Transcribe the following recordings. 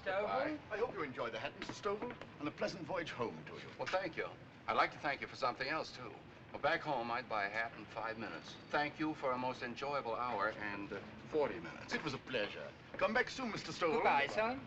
Stovall. I hope you enjoy the hat, Mr. Stovall, and a pleasant voyage home to you. Well, thank you. I'd like to thank you for something else, too. Well, back home, I'd buy a hat in 5 minutes. Thank you for a most enjoyable hour and 40 minutes. It was a pleasure. Come back soon, Mr. Stovall. Goodbye, son.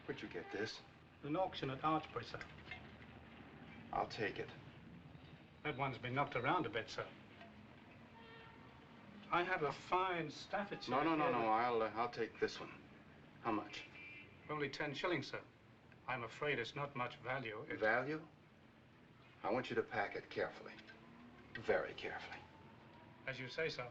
Where'd you get this? An auction at Archbury, sir. I'll take it. That one's been knocked around a bit, sir. I have a fine Staffordshire. No. I'll take this one. How much? Only 10 shillings, sir. I'm afraid it's not much value. Value? I want you to pack it carefully. Very carefully. As you say, sir.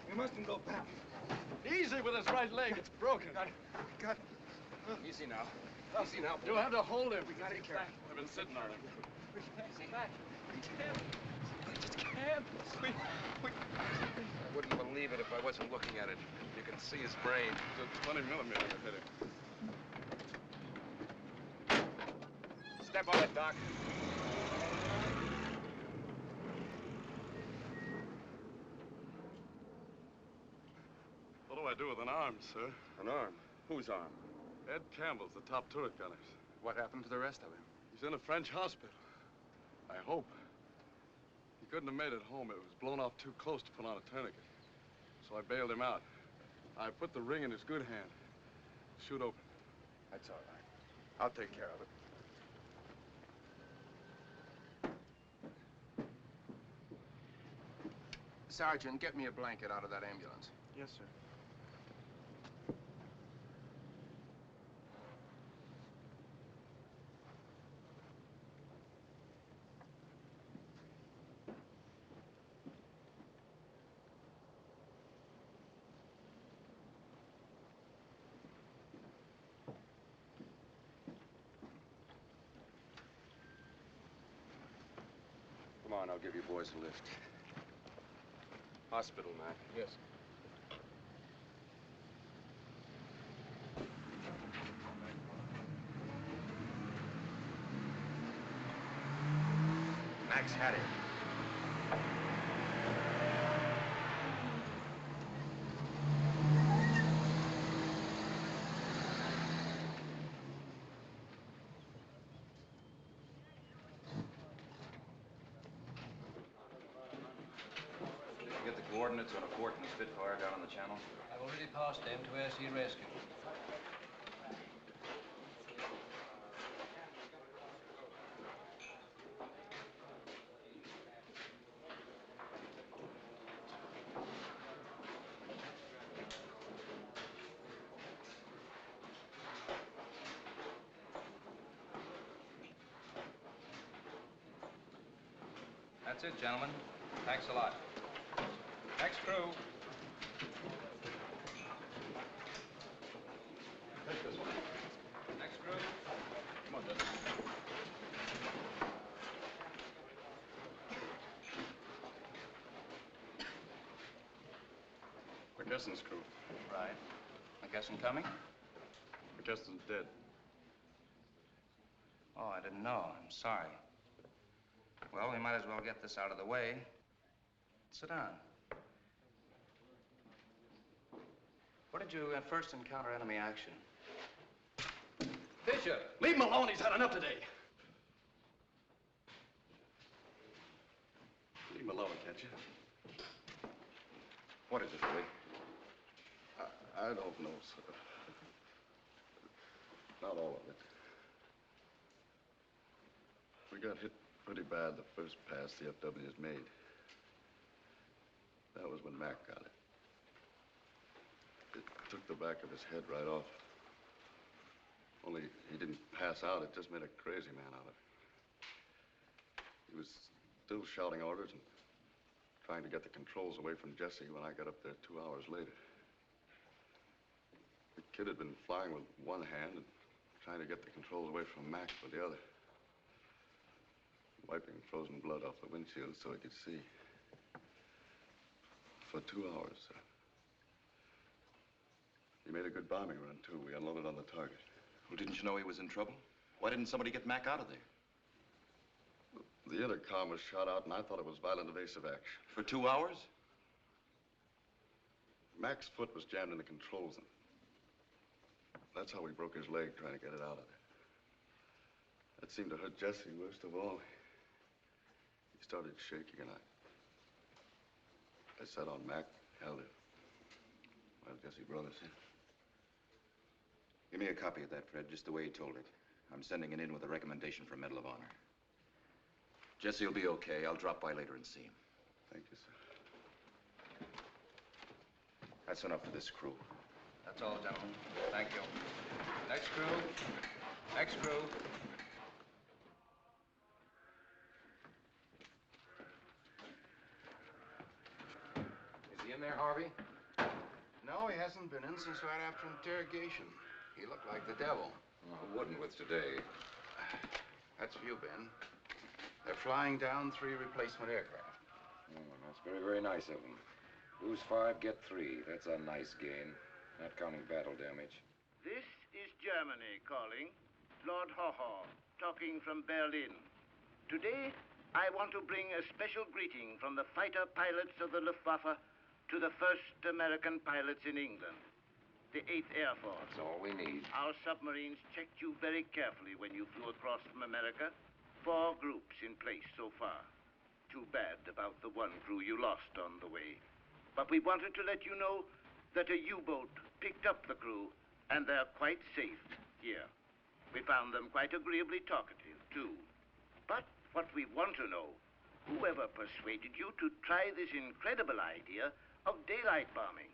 We mustn't go back. Easy with his right leg. It's broken. Got. Easy now. Easy now, boy. You'll have to hold him. We gotta be careful. I've been sitting on him. We just can't. I wouldn't believe it if I wasn't looking at it. You can see his brain. It's a 20 millimeter hit him. Step on it, Doc. What do I do with an arm, sir? An arm? Whose arm? Ed Campbell's, the top turret gunners. What happened to the rest of him? He's in a French hospital. I hope. He couldn't have made it home. It was blown off too close to put on a tourniquet. So I bailed him out. I put the ring in his good hand. Shoot open. That's all right. I'll take care of it. Sergeant, get me a blanket out of that ambulance. Yes, sir. Come on, I'll give you boys a lift. Hospital, Mac. Yes. Mac's had it. Get the coordinates on a port and a Spitfire down on the channel? I've already passed them to Air Sea Rescue. That's it, gentlemen. Thanks a lot. Next crew. Take this one. Next crew. Come on, Justin. McKesson's crew. Right. McKesson coming? McKesson's dead. Oh, I didn't know. I'm sorry. Well, we might as well get this out of the way. Sit down. Where did you first encounter enemy action? Fisher! Leave him alone. He's had enough today. Leave him alone, can't you? What is it, Billy? I don't know, sir. Not all of it. We got hit pretty bad the first pass the FWs made. That was when Mac got it. It took the back of his head right off. Only he didn't pass out. It just made a crazy man out of him. He was still shouting orders and trying to get the controls away from Jesse when I got up there 2 hours later. The kid had been flying with one hand and trying to get the controls away from Mac with the other. Wiping frozen blood off the windshield so he could see. For 2 hours, sir. He made a good bombing run, too. We unloaded on the target. Well, didn't you know he was in trouble? Why didn't somebody get Mac out of there? The intercom was shot out, and I thought it was violent evasive action. For 2 hours? Mac's foot was jammed in the controls, and that's how we broke his leg trying to get it out of there. That seemed to hurt Jesse worst of all. He started shaking, and I sat on Mac, held him. Well, Jesse brought us in. Give me a copy of that, Fred, just the way he told it. I'm sending it in with a recommendation for Medal of Honor. Jesse will be okay. I'll drop by later and see him. Thank you, sir. That's enough for this crew. That's all, gentlemen. Thank you. Next crew. Next crew. Is he in in there, Harvey? No, he hasn't been in since right after interrogation. He looked like the devil. Oh, wouldn't with today. That's for you, Ben. They're flying down 3 replacement aircraft. That's very, very nice of them. Lose 5, get 3. That's a nice gain, not counting battle damage. This is Germany calling. Lord Haw-Haw, talking from Berlin. Today, I want to bring a special greeting from the fighter pilots of the Luftwaffe to the first American pilots in England, the 8th Air Force. That's all we need. Our submarines checked you very carefully when you flew across from America. 4 groups in place so far. Too bad about the 1 crew you lost on the way. But we wanted to let you know that a U-boat picked up the crew, and they're quite safe here. We found them quite agreeably talkative, too. But what we want to know, whoever persuaded you to try this incredible idea of daylight bombing?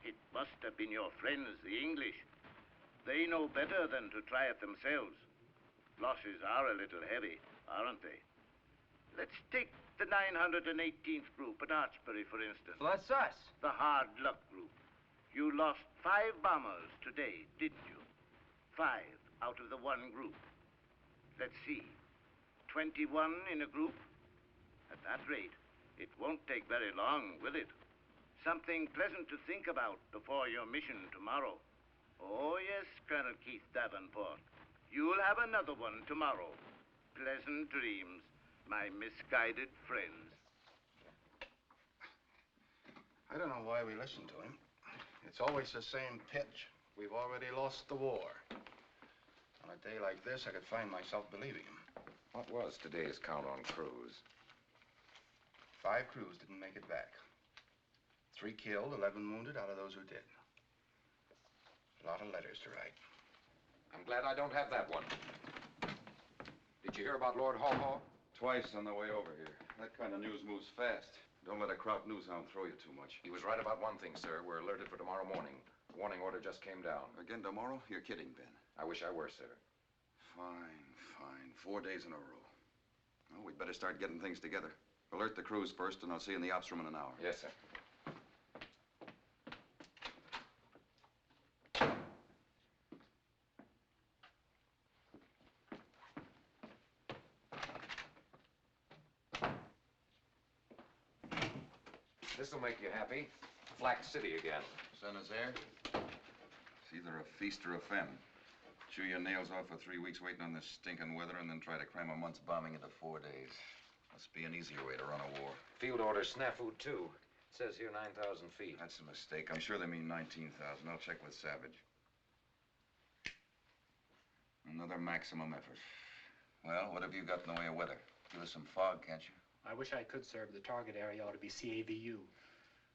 It must have been your friends, the English. They know better than to try it themselves. Losses are a little heavy, aren't they? Let's take the 918th group at Archbury, for instance. Well, that's us. The hard luck group. You lost 5 bombers today, didn't you? 5 out of the 1 group. Let's see. 21 in a group? At that rate, it won't take very long, will it? Something pleasant to think about before your mission tomorrow. Oh, yes, Colonel Keith Davenport. You'll have another one tomorrow. Pleasant dreams, my misguided friends. I don't know why we listen to him. It's always the same pitch. We've already lost the war. On a day like this, I could find myself believing him. What was today's count on crews? 5 crews didn't make it back. 3 killed, 11 wounded out of those who did. A lot of letters to write. I'm glad I don't have that one. Did you hear about Lord Haw-Haw? Twice on the way over here. That kind of news moves fast. Don't let a Kraut news hound throw you too much. He was right about one thing, sir. We're alerted for tomorrow morning. The warning order just came down. Again tomorrow? You're kidding, Ben. I wish I were, sir. Fine, fine. 4 days in a row. Well, we'd better start getting things together. Alert the crews first, and I'll see you in the ops room in an hour. Yes, sir. This'll make you happy. Flax City again. Son is there? It's either a feast or a famine. Chew your nails off for 3 weeks waiting on this stinking weather and then try to cram a month's bombing into 4 days. Must be an easier way to run a war. Field order snafu, too. It says here 9,000 feet. That's a mistake. I'm sure they mean 19,000. I'll check with Savage. Another maximum effort. Well, what have you got in the way of weather? Give us some fog, can't you? I wish I could, sir, but the target area ought to be CAVU.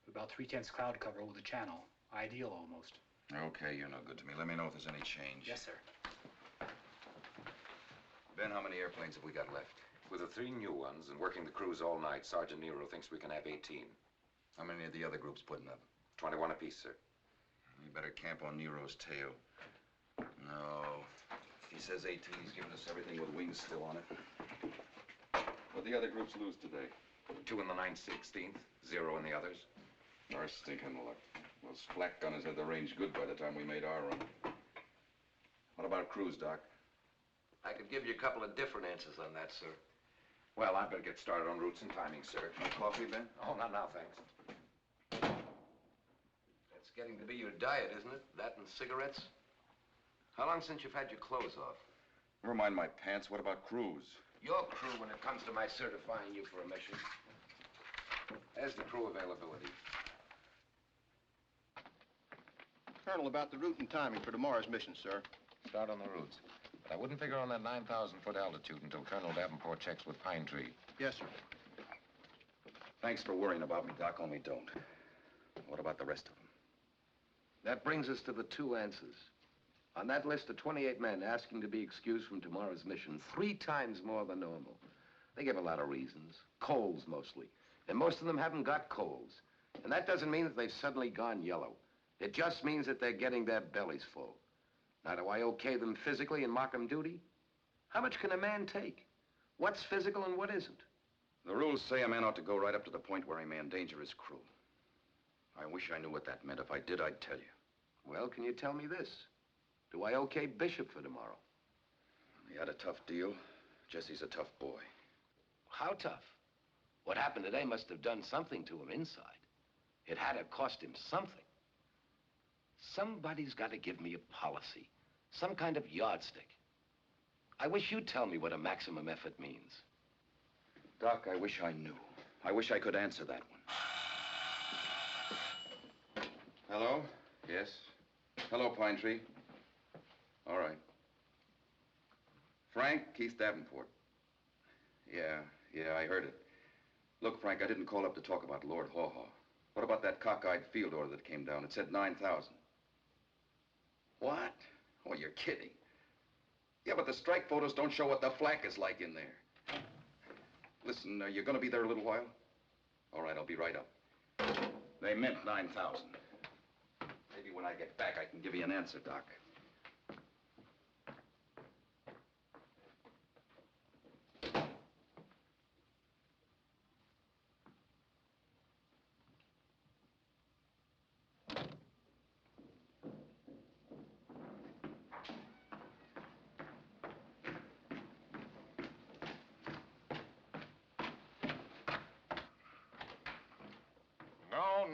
About 3/10 cloud cover over the channel. Ideal, almost. Okay, you're no good to me. Let me know if there's any change. Yes, sir. Ben, how many airplanes have we got left? With the 3 new ones and working the crews all night, Sergeant Nero thinks we can have 18. How many of the other groups putting up? 21 apiece, sir. You better camp on Nero's tail. No. If he says 18, he's giving us everything with wings still on it. What'd the other groups lose today? 2 in the 9/16th, 0 in the others. Our stinking luck. Those flak gunners had the range good by the time we made our run. What about crews, Doc? I could give you a couple of different answers on that, sir. Well, I better get started on routes and timing, sir. No coffee, Ben? Oh, not now, thanks. That's getting to be your diet, isn't it? That and cigarettes? How long since you've had your clothes off? Never mind my pants. What about crews? Your crew when it comes to my certifying you for a mission. There's the crew availability. Colonel, about the route and timing for tomorrow's mission, sir. Start on the routes. But I wouldn't figure on that 9,000-foot altitude until Colonel Davenport checks with Pine Tree. Yes, sir. Thanks for worrying about me, Doc, only don't. What about the rest of them? That brings us to the 2 answers. On that list of 28 men asking to be excused from tomorrow's mission, 3 times more than normal. They give a lot of reasons. Colds, mostly. And most of them haven't got colds. And that doesn't mean that they've suddenly gone yellow. It just means that they're getting their bellies full. Now, do I okay them physically and mock them duty? How much can a man take? What's physical and what isn't? The rules say a man ought to go right up to the point where he may endanger his crew. I wish I knew what that meant. If I did, I'd tell you. Well, can you tell me this? Do I okay Bishop for tomorrow? He had a tough deal. Jesse's a tough boy. How tough? What happened today must have done something to him inside. It had to cost him something. Somebody's got to give me a policy, some kind of yardstick. I wish you'd tell me what a maximum effort means. Doc, I wish I knew. I wish I could answer that one. Hello? Yes? Hello, Pine Tree. All right. Frank, Keith Davenport. Yeah, I heard it. Look, Frank, I didn't call up to talk about Lord Haw Haw. What about that cockeyed field order that came down? It said 9,000. What? Oh, you're kidding. Yeah, but the strike photos don't show what the flak is like in there. Listen, you're gonna be there a little while? All right, I'll be right up. They meant 9,000. Maybe when I get back, I can give you an answer, Doc.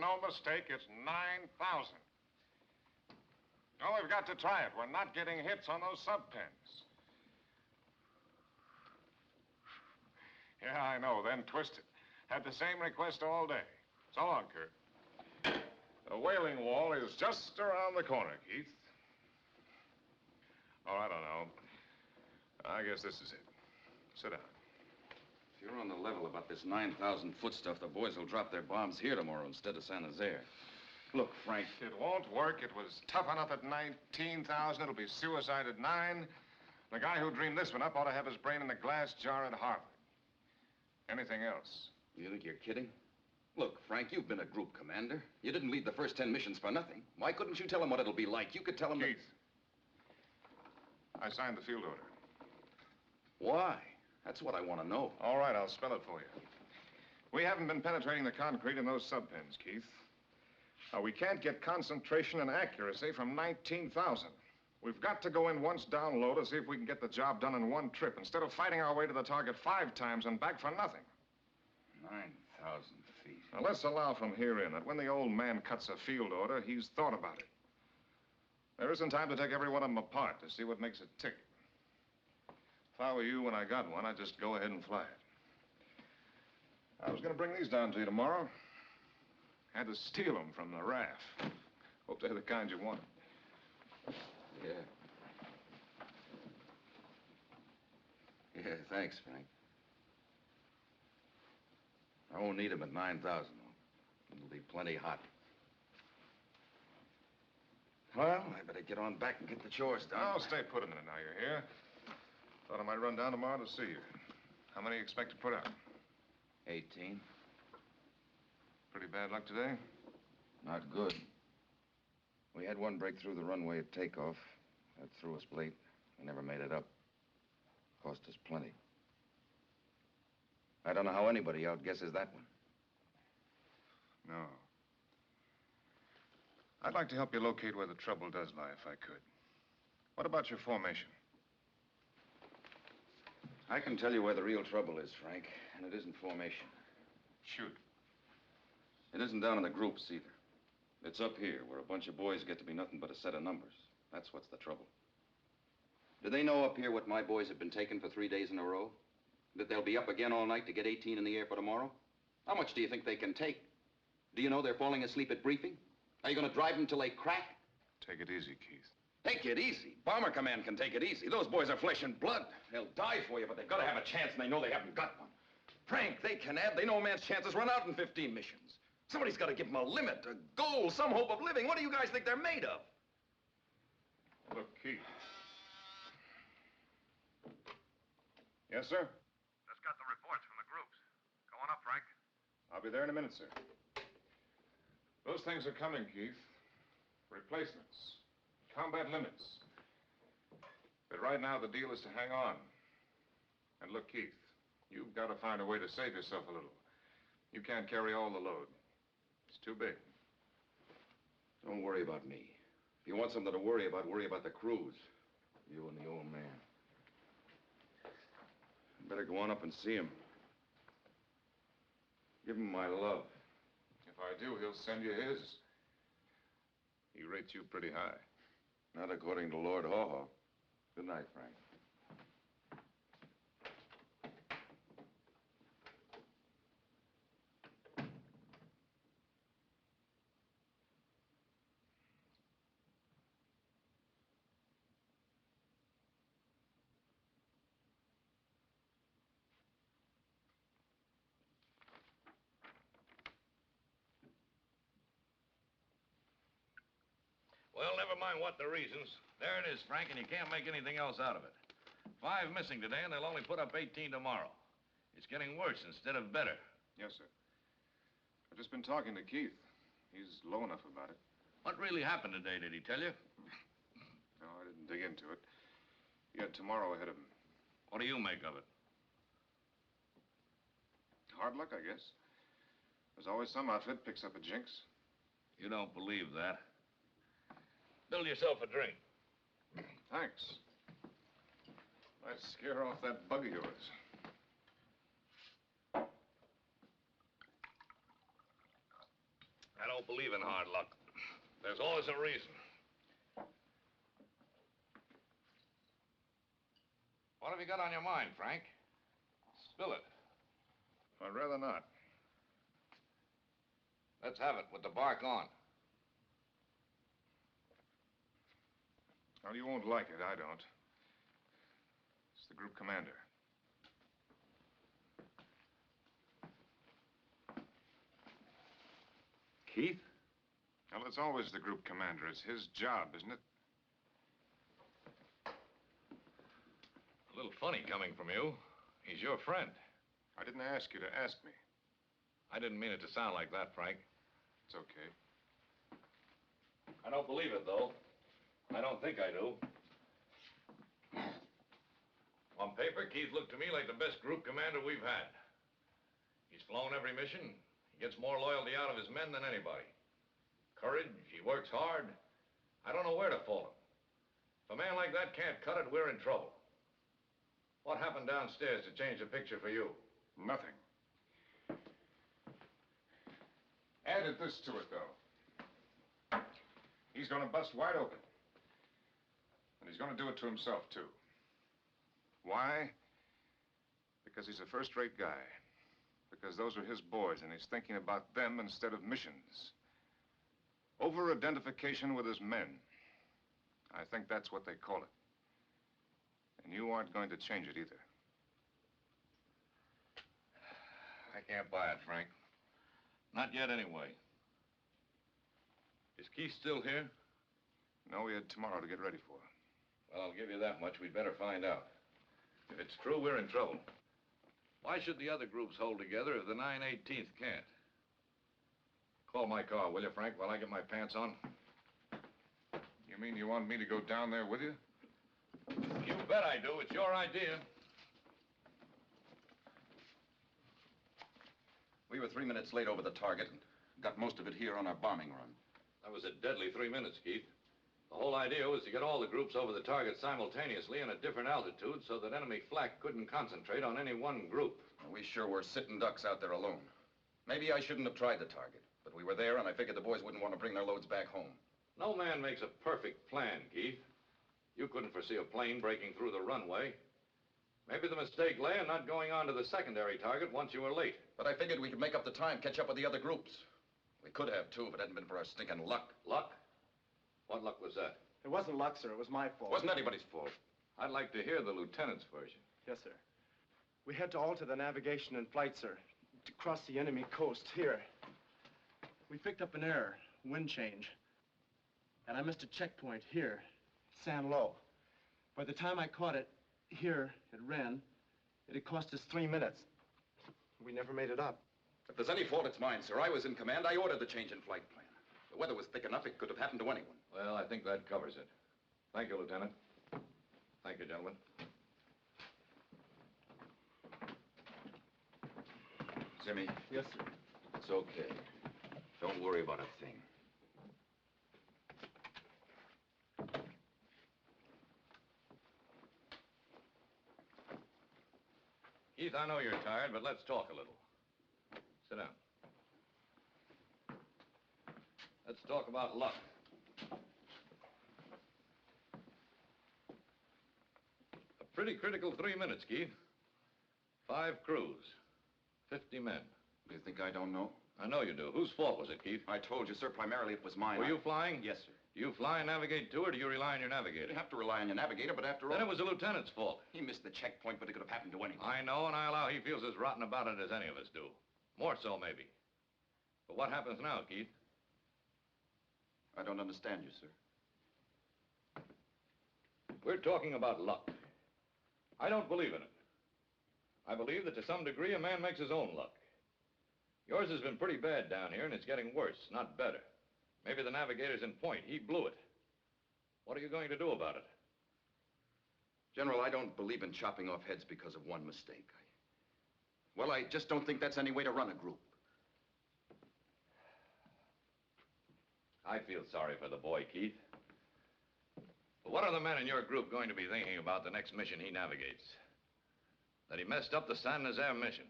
No mistake, it's 9,000. Oh, we've got to try it. We're not getting hits on those sub-pens. Yeah, I know, then twisted. Had the same request all day. So long, Kurt. The whaling wall is just around the corner, Keith. Oh, I don't know. I guess this is it. Sit down. If you're on the level about this 9,000-foot stuff, the boys will drop their bombs here tomorrow instead of San Jose. Look, Frank. It won't work. It was tough enough at 19,000. It'll be suicide at 9. The guy who dreamed this one up ought to have his brain in a glass jar at Harvard. Anything else? You think you're kidding? Look, Frank, you've been a group commander. You didn't lead the first 10 missions for nothing. Why couldn't you tell them what it'll be like? You could tell them Keith, I signed the field order. Why? That's what I want to know. All right, I'll spell it for you. We haven't been penetrating the concrete in those sub-pens, Keith. Now, we can't get concentration and accuracy from 19,000. We've got to go in once down low to see if we can get the job done in one trip instead of fighting our way to the target 5 times and back for nothing. 9,000 feet. Now, let's allow from here in that when the old man cuts a field order, he's thought about it. There isn't time to take every one of them apart to see what makes it tick. If I were you when I got one, I'd just go ahead and fly it. I was going to bring these down to you tomorrow. Had to steal them from the RAF. Hope they're the kind you wanted. Yeah. Yeah, thanks, Frank. I won't need them at 9,000, though. It'll be plenty hot. Well, I better get on back and get the chores done. I'll stay put a minute now you're here. Thought I might run down tomorrow to see you. How many you expect to put out? 18. Pretty bad luck today? Not good. We had one break through the runway at takeoff. That threw us late. We never made it up. Cost us plenty. I don't know how anybody outguesses that one. No. I'd like to help you locate where the trouble does lie, if I could. What about your formation? I can tell you where the real trouble is, Frank, and it isn't formation. Shoot. It isn't down in the groups, either. It's up here, where a bunch of boys get to be nothing but a set of numbers. That's what's the trouble. Do they know up here what my boys have been taking for 3 days in a row? That they'll be up again all night to get 18 in the air for tomorrow? How much do you think they can take? Do you know they're falling asleep at briefing? Are you going to drive them till they crack? Take it easy, Keith. Take it easy. Bomber Command can take it easy. Those boys are flesh and blood. They'll die for you, but they've got to have a chance, and they know they haven't got one. Frank, they can add. They know a man's chances run out in 15 missions. Somebody's got to give them a limit, a goal, some hope of living. What do you guys think they're made of? Look, Keith. Yes, sir? Just got the reports from the groups. Going up, Frank. I'll be there in a minute, sir. Those things are coming, Keith. Replacements. Combat limits. But right now, the deal is to hang on. And look, Keith, you've got to find a way to save yourself a little. You can't carry all the load. It's too big. Don't worry about me. If you want something to worry about the crews. You and the old man. Better go on up and see him. Give him my love. If I do, he'll send you his. He rates you pretty high. Not according to Lord Haw-Haw. Good night, Frank. Well, never mind what the reasons. There it is, Frank, and you can't make anything else out of it. 5 missing today, and they'll only put up 18 tomorrow. It's getting worse instead of better. Yes, sir. I've just been talking to Keith. He's low enough about it. What really happened today, did he tell you? No, I didn't dig into it. He had tomorrow ahead of him. What do you make of it? Hard luck, I guess. There's always some outfit picks up a jinx. You don't believe that. Build yourself a drink. Thanks. Might scare off that bug of yours. I don't believe in hard luck. There's always a reason. What have you got on your mind, Frank? Spill it. I'd rather not. Let's have it with the bark on. Well, you won't like it. I don't. It's the group commander. Keith? Well, it's always the group commander. It's his job, isn't it? A little funny coming from you. He's your friend. I didn't ask you to ask me. I didn't mean it to sound like that, Frank. It's okay. I don't believe it, though. I don't think I do. On paper, Keith looked to me like the best group commander we've had. He's flown every mission. He gets more loyalty out of his men than anybody. Courage, he works hard. I don't know where to fault him. If a man like that can't cut it, we're in trouble. What happened downstairs to change the picture for you? Nothing. Added this to it, though. He's gonna bust wide open. And he's gonna do it to himself, too. Why? Because he's a first-rate guy. Because those are his boys, and he's thinking about them instead of missions. Over-identification with his men. I think that's what they call it. And you aren't going to change it either. I can't buy it, Frank. Not yet, anyway. Is Keith still here? No, we had tomorrow to get ready for. Well, I'll give you that much. We'd better find out. If it's true, we're in trouble. Why should the other groups hold together if the 9/18th can't? Call my car, will you, Frank, while I get my pants on? You mean you want me to go down there with you? You bet I do. It's your idea. We were 3 minutes late over the target and got most of it here on our bombing run. That was a deadly 3 minutes, Keith. The whole idea was to get all the groups over the target simultaneously and at different altitudes so that enemy flak couldn't concentrate on any one group. Well, we sure were sitting ducks out there alone. Maybe I shouldn't have tried the target, but we were there and I figured the boys wouldn't want to bring their loads back home. No man makes a perfect plan, Keith. You couldn't foresee a plane breaking through the runway. Maybe the mistake lay in not going on to the secondary target once you were late. But I figured we could make up the time, catch up with the other groups. We could have, too, if it hadn't been for our stinking luck. Luck? What luck was that? It wasn't luck, sir. It was my fault. It wasn't anybody's fault. I'd like to hear the lieutenant's version. Yes, sir. We had to alter the navigation and flight, sir, to cross the enemy coast here. We picked up an error, wind change. And I missed a checkpoint here, San Lo. By the time I caught it here at Ren, it had cost us 3 minutes. We never made it up. If there's any fault, it's mine, sir. I was in command. I ordered the change in flight plan. The weather was thick enough, it could have happened to anyone. Well, I think that covers it. Thank you, Lieutenant. Thank you, gentlemen. Jimmy? Yes, sir. It's okay. Don't worry about a thing. Keith, I know you're tired, but let's talk a little. Sit down. Let's talk about luck. A pretty critical 3 minutes, Keith. 5 crews, 50 men. You think I don't know? I know you do. Whose fault was it, Keith? I told you, sir, primarily it was mine. Were you flying? Yes, sir. Do you fly and navigate too, or do you rely on your navigator? You have to rely on your navigator, but after all... Then it was the lieutenant's fault. He missed the checkpoint, but it could have happened to anyone. I know, and I allow he feels as rotten about it as any of us do. More so, maybe. But what happens now, Keith? I don't understand you, sir. We're talking about luck. I don't believe in it. I believe that to some degree a man makes his own luck. Yours has been pretty bad down here, and it's getting worse, not better. Maybe the navigator's in point. He blew it. What are you going to do about it? General, I don't believe in chopping off heads because of one mistake. Well, I just don't think that's any way to run a group. I feel sorry for the boy, Keith. But what are the men in your group going to be thinking about the next mission he navigates? That he messed up the San Nazaire mission.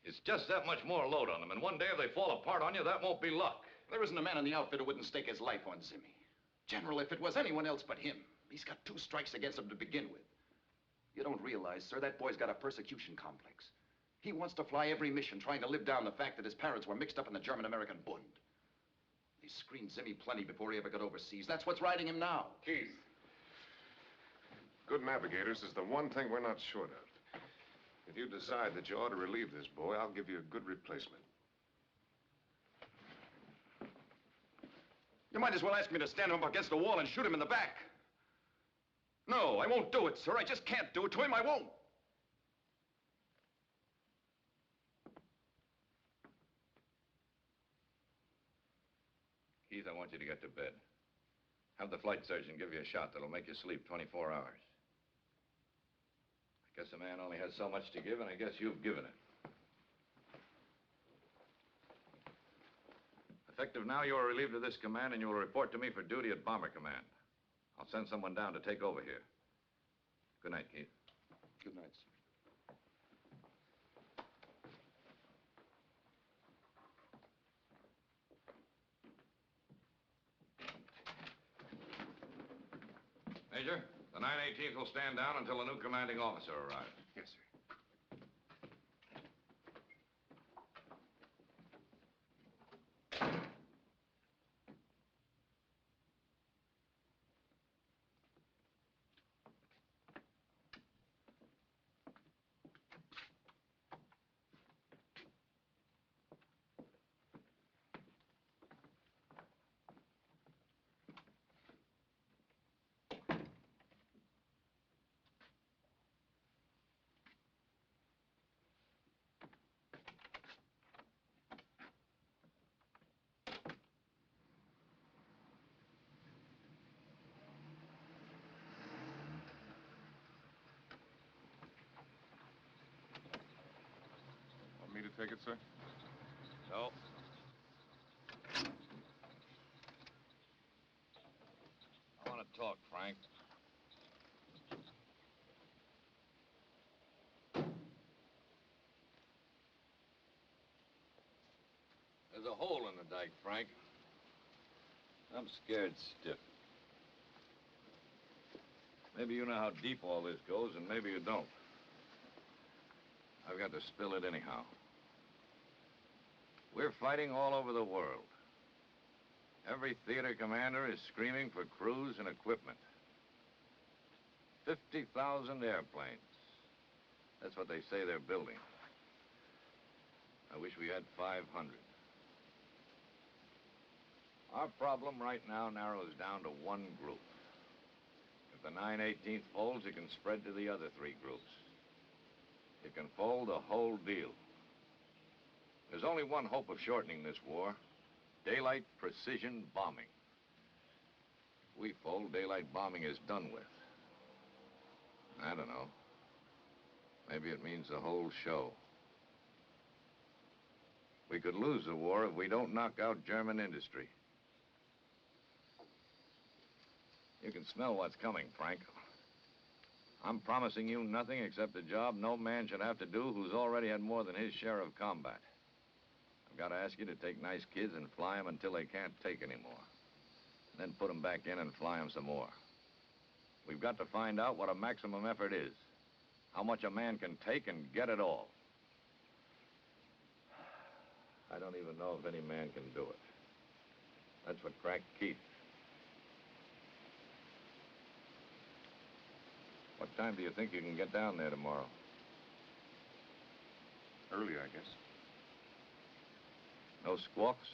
It's just that much more load on them, and one day if they fall apart on you, that won't be luck. There isn't a man in the outfit who wouldn't stake his life on Zimmy. General, if it was anyone else but him, he's got 2 strikes against him to begin with. You don't realize, sir, that boy's got a persecution complex. He wants to fly every mission, trying to live down the fact that his parents were mixed up in the German-American Bund. He screened Zimmy plenty before he ever got overseas. That's what's riding him now. Keith, good navigators is the one thing we're not short of. If you decide that you ought to relieve this boy, I'll give you a good replacement. You might as well ask me to stand him up against the wall and shoot him in the back. No, I won't do it, sir. I just can't do it to him. I won't. Keith, I want you to get to bed. Have the flight surgeon give you a shot that'll make you sleep 24 hours. I guess a man only has so much to give, and I guess you've given it. Effective now, you are relieved of this command, and you will report to me for duty at Bomber Command. I'll send someone down to take over here. Good night, Keith. Good night, sir. Major, the 918th will stand down until a new commanding officer arrives. Yes, sir. Me to take it, sir? No. I want to talk, Frank. There's a hole in the dike, Frank. I'm scared stiff. Maybe you know how deep all this goes, and maybe you don't. I've got to spill it anyhow. We're fighting all over the world. Every theater commander is screaming for crews and equipment. 50,000 airplanes. That's what they say they're building. I wish we had 500. Our problem right now narrows down to one group. If the 918th folds, it can spread to the other 3 groups. It can fold the whole deal. There's only one hope of shortening this war. Daylight precision bombing. If we fold, daylight bombing is done with. I don't know. Maybe it means the whole show. We could lose the war if we don't knock out German industry. You can smell what's coming, Frank. I'm promising you nothing except a job no man should have to do who's already had more than his share of combat. I've got to ask you to take nice kids and fly them until they can't take anymore. Then put them back in and fly them some more. We've got to find out what a maximum effort is. How much a man can take and get it all. I don't even know if any man can do it. That's what cracked Keith. What time do you think you can get down there tomorrow? Early, I guess. No squawks?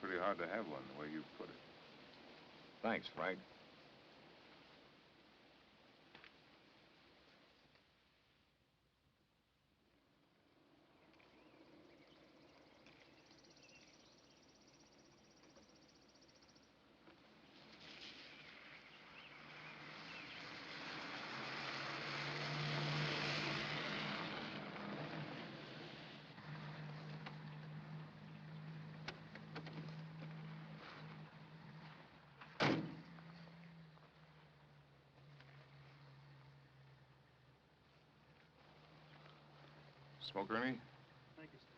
Pretty hard to have one, the way you put it. Thanks, Frank. Smoke, Ernie? Thank you, sir.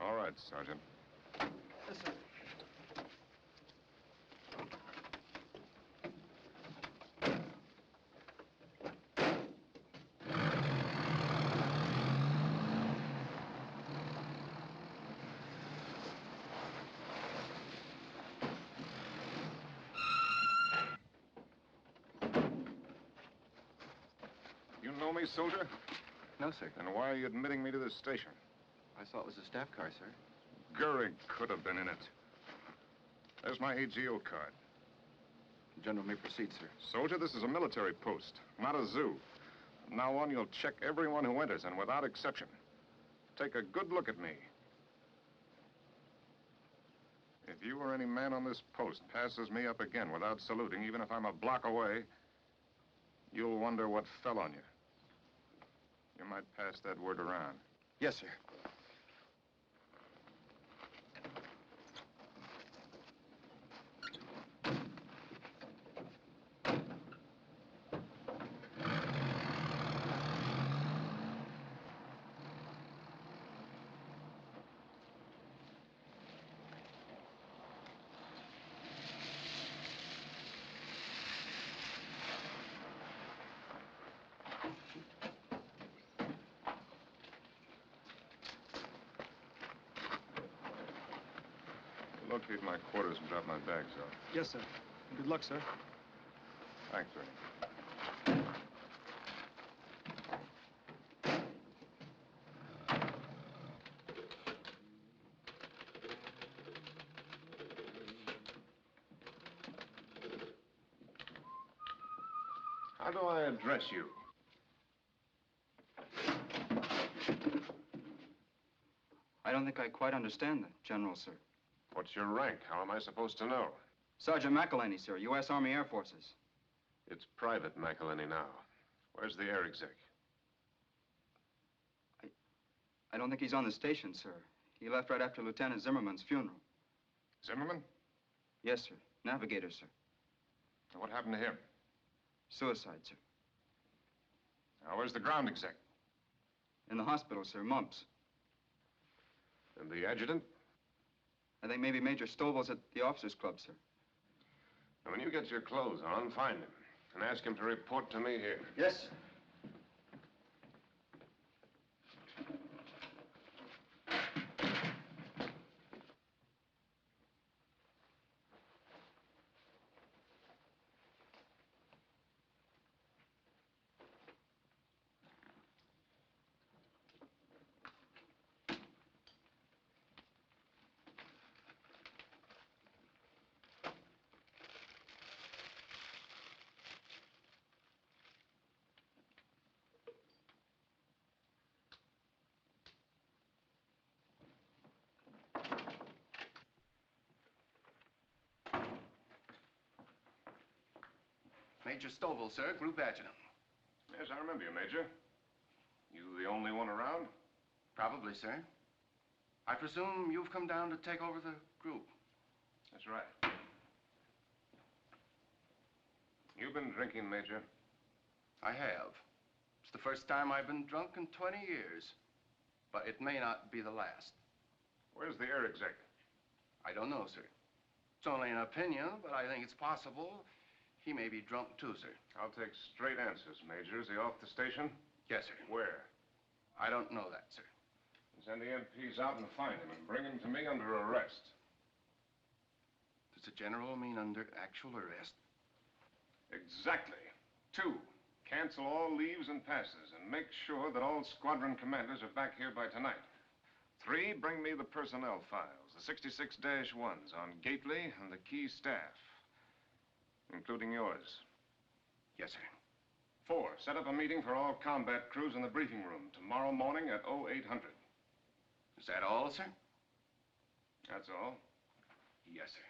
All right, Sergeant. Yes, sir. You know me, soldier? No, sir. Then why are you admitting me to this station? I saw it was a staff car, sir. Gregory could have been in it. There's my AGO card. General may proceed, sir. Soldier, this is a military post, not a zoo. From now on, you'll check everyone who enters, and without exception. Take a good look at me. If you or any man on this post passes me up again without saluting, even if I'm a block away, you'll wonder what fell on you. You might pass that word around. Yes, sir. Locate my quarters and drop my bags off. Yes, sir. Good luck, sir. Thanks, Ernie. How do I address you? I don't think I quite understand that, General, sir. What's your rank? How am I supposed to know? Sergeant McElhenney, sir, U.S. Army Air Forces. It's Private McElhenney now. Where's the air exec? I don't think he's on the station, sir. He left right after Lieutenant Zimmerman's funeral. Zimmerman? Yes, sir. Navigator, sir. And what happened to him? Suicide, sir. Now, where's the ground exec? In the hospital, sir. Mumps. And the adjutant? I think maybe Major Stovall's at the officers' club, sir. Now, when you get your clothes on, find him. And ask him to report to me here. Yes, sir. Major Stovall, sir, Group Adjutant. Yes, I remember you, Major. You the only one around? Probably, sir. I presume you've come down to take over the group. That's right. You've been drinking, Major? I have. It's the first time I've been drunk in 20 years. But it may not be the last. Where's the air exec? I don't know, sir. It's only an opinion, but I think it's possible he may be drunk too, sir. I'll take straight answers, Major. Is he off the station? Yes, sir. Where? I don't know that, sir. Send the MPs out and find him and bring him to me under arrest. Does the general mean under actual arrest? Exactly. 2, cancel all leaves and passes and make sure that all squadron commanders are back here by tonight. 3, bring me the personnel files, the 66-1s on Gately and the key staff, including yours. Yes, sir. 4, set up a meeting for all combat crews in the briefing room tomorrow morning at 0800. Is that all, sir? That's all. Yes, sir.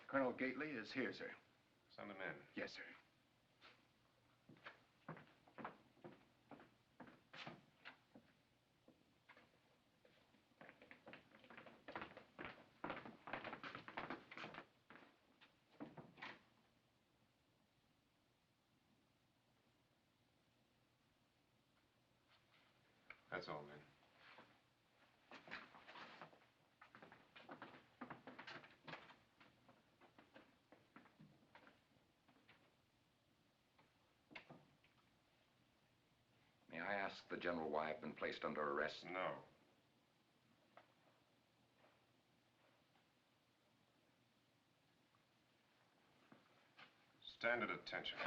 Colonel Gately is here, sir. Send him in. Yes, sir. That's all, man. May I ask the General why I've been placed under arrest? No. Stand at attention.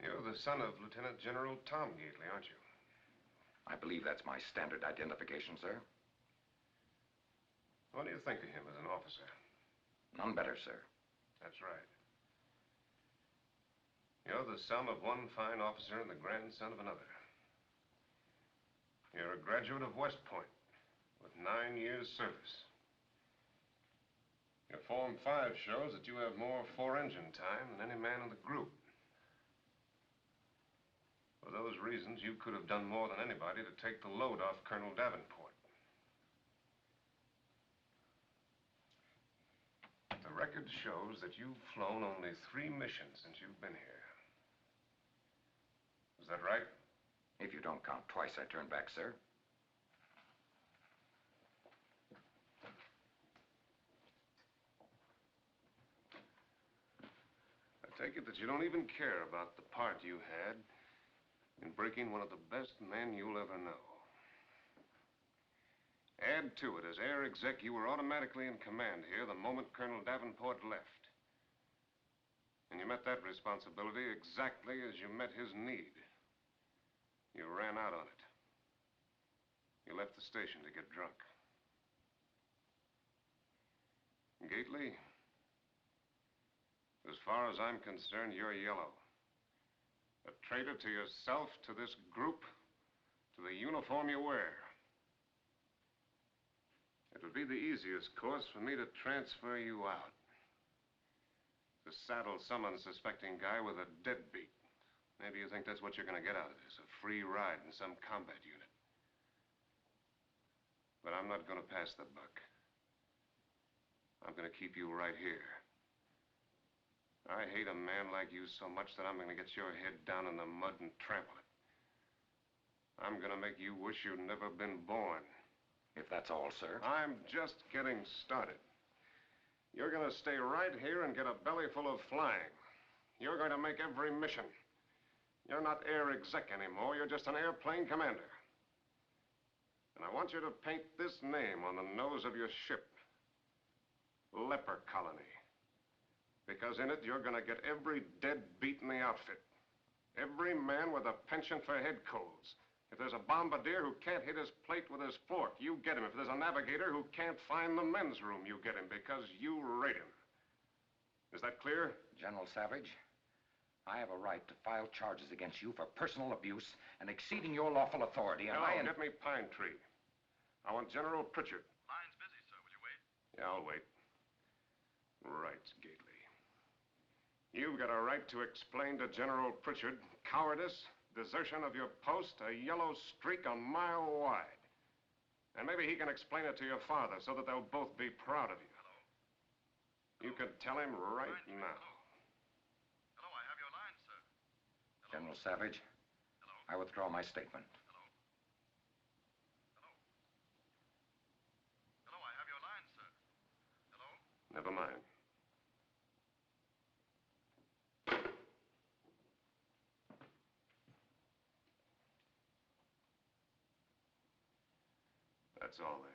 You're the son of Lieutenant General Tom Gately, aren't you? I believe that's my standard identification, sir. What do you think of him as an officer? None better, sir. That's right. You're the son of one fine officer and the grandson of another. You're a graduate of West Point with 9 years' service. Your Form 5 shows that you have more four-engine time than any man in the group. For those reasons, you could have done more than anybody to take the load off Colonel Davenport. The record shows that you've flown only 3 missions since you've been here. Is that right? If you don't count twice I turned back, sir. I take it that you don't even care about the part you had in breaking one of the best men you'll ever know. Add to it, as air exec, you were automatically in command here the moment Colonel Davenport left. And you met that responsibility exactly as you met his need. You ran out on it. You left the station to get drunk. Gately, as far as I'm concerned, you're yellow. A traitor to yourself, to this group, to the uniform you wear. It would be the easiest course for me to transfer you out. To saddle some unsuspecting guy with a deadbeat. Maybe you think that's what you're going to get out of this, a free ride in some combat unit. But I'm not going to pass the buck. I'm going to keep you right here. I hate a man like you so much that I'm going to get your head down in the mud and trample it. I'm going to make you wish you'd never been born. If that's all, sir. I'm just getting started. You're going to stay right here and get a belly full of flying. You're going to make every mission. You're not air exec anymore. You're just an airplane commander. And I want you to paint this name on the nose of your ship. Leper Colony. Because in it, you're going to get every deadbeat in the outfit. Every man with a penchant for head colds. If there's a bombardier who can't hit his plate with his fork, you get him. If there's a navigator who can't find the men's room, you get him because you rate him. Is that clear? General Savage, I have a right to file charges against you for personal abuse and exceeding your lawful authority. And No, get me Pine Tree. I want General Pritchard. Line's busy, sir. Will you wait? Yeah, I'll wait. Right, Gately. You've got a right to explain to General Pritchard cowardice, desertion of your post, a yellow streak a mile wide. And maybe he can explain it to your father so that they'll both be proud of you. Hello? You can tell him right now. Hello, I have your line, sir. Hello? General Savage, Hello? I withdraw my statement. Hello? Hello? Hello, I have your line, sir. Hello? Never mind. That's all then.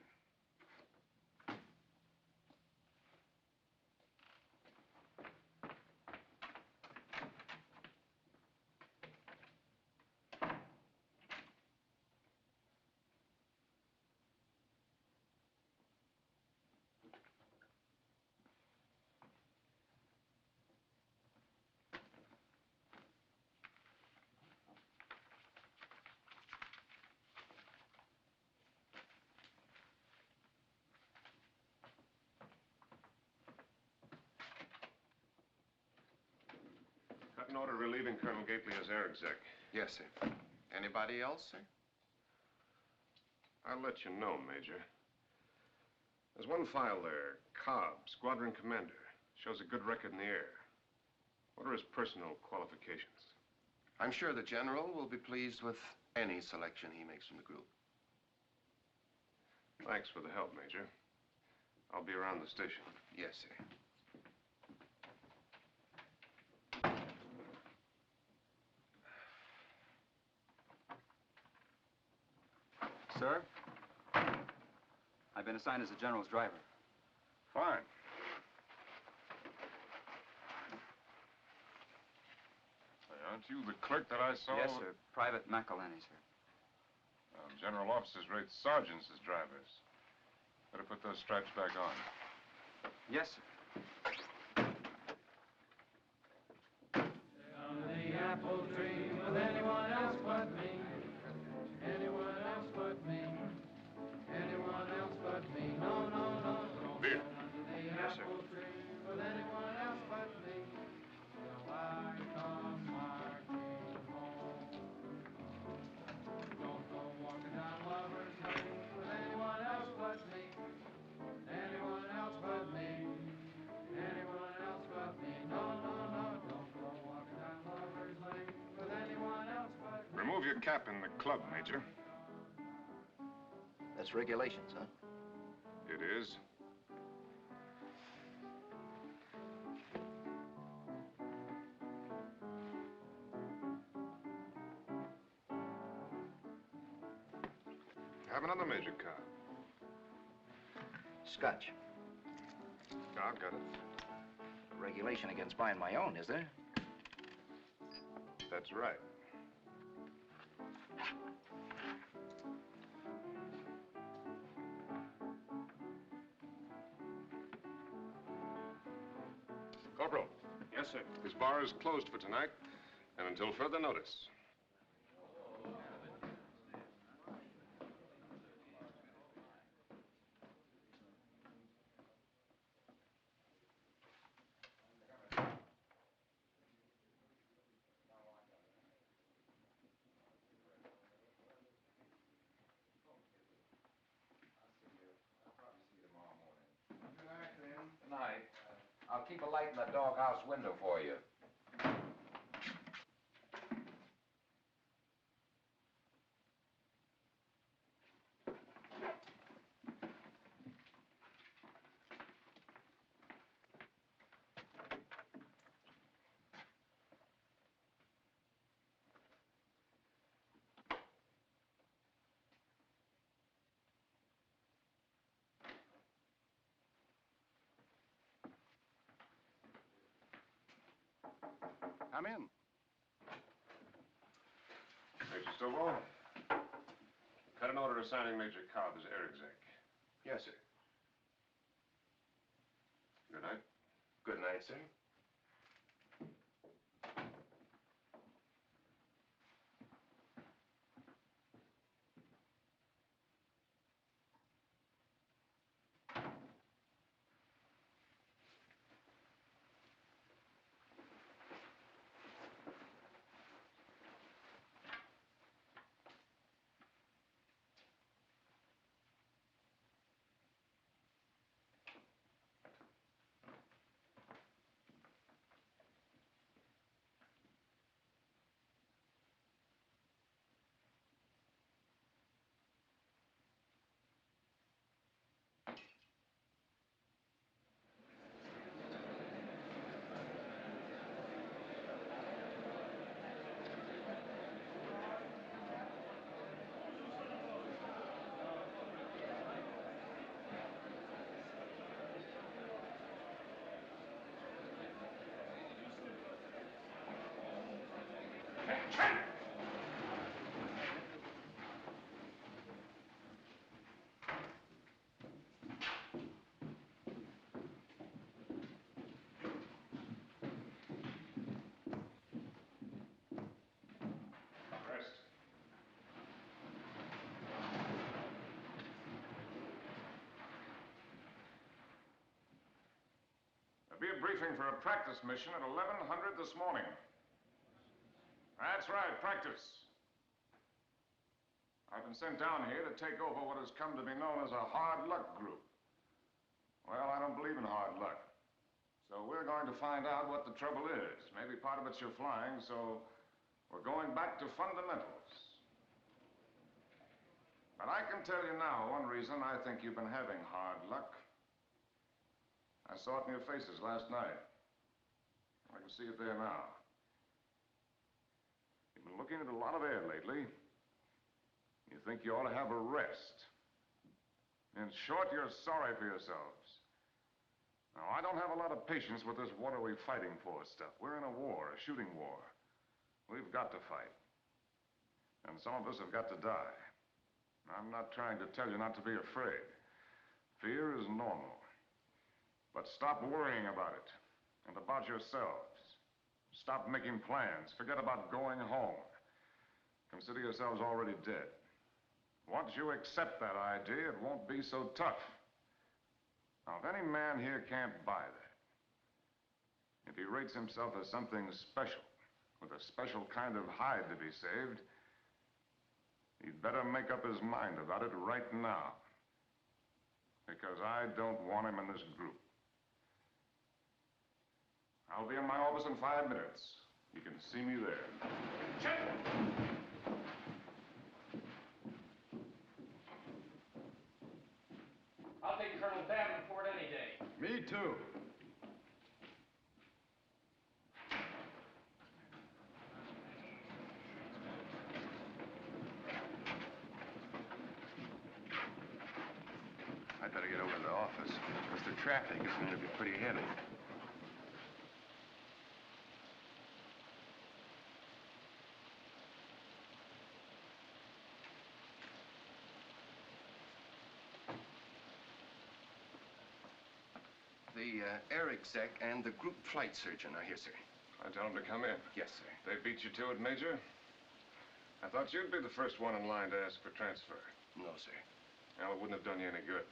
Got an order relieving Colonel Gately as air exec. Yes, sir. Anybody else, sir? I'll let you know, Major. There's one file there, Cobb, Squadron Commander. Shows a good record in the air. What are his personal qualifications? I'm sure the General will be pleased with any selection he makes from the group. Thanks for the help, Major. I'll be around the station. Yes, sir. Sir, I've been assigned as the General's driver. Fine. Aren't you the clerk that I saw? Yes, sir. Private McElhenney, sir. General officers rate sergeants as drivers. Better put those stripes back on. Yes, sir. On the apple tree with anyone else but me. Anyone else but me. Anyone else but me. No, no, no, no. Beer. Yes, sir. Tree with anyone else but me. Till I come marching home. Don't go walking down Lover's Lane with anyone else but me. Anyone else but me. Anyone else but me. No, no, no. Don't go walking down Lover's Lane with anyone else but me. Remove your cap in the club, Major. That's regulations, huh? It is. Have another, Major Cobb. Scotch. I've got it. Regulation against buying my own, is there? That's right. Corporal. Yes, sir. This bar is closed for tonight, and until further notice. Good night. I'll keep a light in the doghouse window for you. Come in. Major Stovall, cut an order assigning Major Cobb as air exec. Yes, sir. Good night. Good night, sir. Rest. There'll be a briefing for a practice mission at 1100 this morning. That's right, practice. I've been sent down here to take over what has come to be known as a hard luck group. Well, I don't believe in hard luck. So we're going to find out what the trouble is. Maybe part of it's your flying, so we're going back to fundamentals. But I can tell you now one reason I think you've been having hard luck. I saw it in your faces last night. I can see it there now. You've been looking at a lot of air lately. You think you ought to have a rest. In short, you're sorry for yourselves. Now, I don't have a lot of patience with this what are we fighting for stuff. We're in a war, a shooting war. We've got to fight. And some of us have got to die. I'm not trying to tell you not to be afraid. Fear is normal. But stop worrying about it and about yourselves. Stop making plans. Forget about going home. Consider yourselves already dead. Once you accept that idea, it won't be so tough. Now, if any man here can't buy that, if he rates himself as something special, with a special kind of hide to be saved, he'd better make up his mind about it right now. Because I don't want him in this group. I'll be in my office in 5 minutes. You can see me there. Check! I'll take Colonel Davenport any day. Me too. I'd better get over to the office, because the traffic is going to be pretty heavy. The air exec and the group flight surgeon are here, sir. I tell them to come in. Yes, sir. They beat you to it, Major? I thought you'd be the first one in line to ask for transfer. No, sir. Well, it wouldn't have done you any good.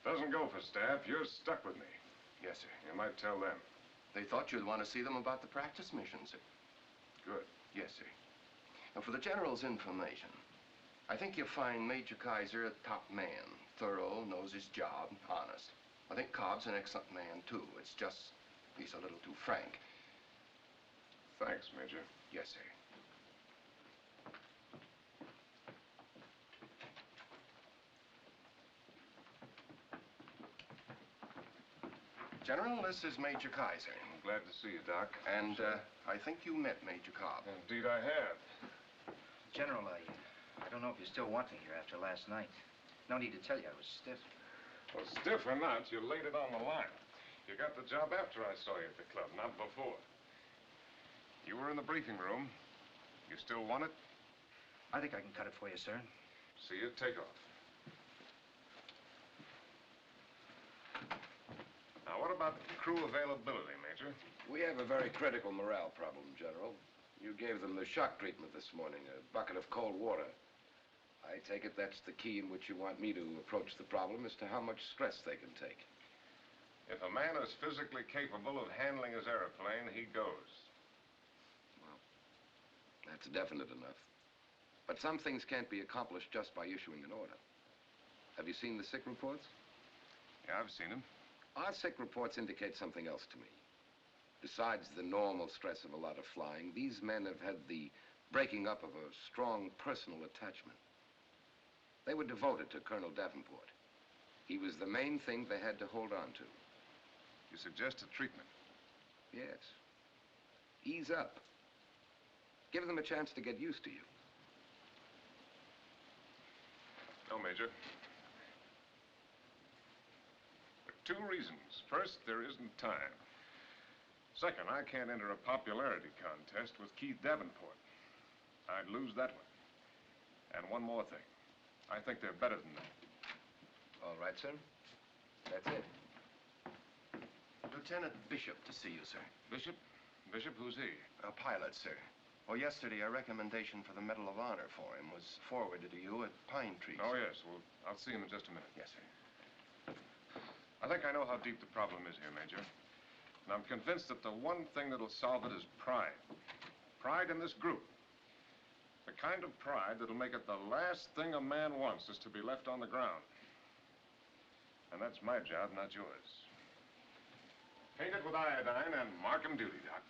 Doesn't go for staff. You're stuck with me. Yes, sir. You might tell them. They thought you'd want to see them about the practice mission, sir. Good. Yes, sir. Now, for the general's information, I think you'll find Major Kaiser a top man. Thorough, knows his job, honest. I think Cobb's an excellent man, too. It's just he's a little too frank. Thanks, Major. Yes, sir. General, this is Major Kaiser. I'm glad to see you, Doc. And I think you met Major Cobb. Indeed I have. General, I don't know if you still want me here after last night. No need to tell you I was stiff. Well, stiff or not, you laid it on the line. You got the job after I saw you at the club, not before. You were in the briefing room. You still want it? I think I can cut it for you, sir. See you take off. Now, what about crew availability, Major? We have a very critical morale problem, General. You gave them the shock treatment this morning, a bucket of cold water. I take it that's the key in which you want me to approach the problem as to how much stress they can take. If a man is physically capable of handling his airplane, he goes. Well, that's definite enough. But some things can't be accomplished just by issuing an order. Have you seen the sick reports? Yeah, I've seen them. Our sick reports indicate something else to me. Besides the normal stress of a lot of flying, these men have had the breaking up of a strong personal attachment. They were devoted to Colonel Davenport. He was the main thing they had to hold on to. You suggest a treatment? Yes. Ease up. Give them a chance to get used to you. No, Major. For two reasons. First, there isn't time. Second, I can't enter a popularity contest with Keith Davenport. I'd lose that one. And one more thing. I think they're better than that. All right, sir. That's it. Lieutenant Bishop to see you, sir. Bishop? Bishop, who's he? A pilot, sir. Well, yesterday, a recommendation for the Medal of Honor for him was forwarded to you at Pine Tree. Oh, yes. Well, I'll see him in just a minute. Yes, sir. I think I know how deep the problem is here, Major. And I'm convinced that the one thing that'll solve it is pride. Pride in this group. The kind of pride that'll make it the last thing a man wants is to be left on the ground. And that's my job, not yours. Paint it with iodine and mark 'em duty, Doc.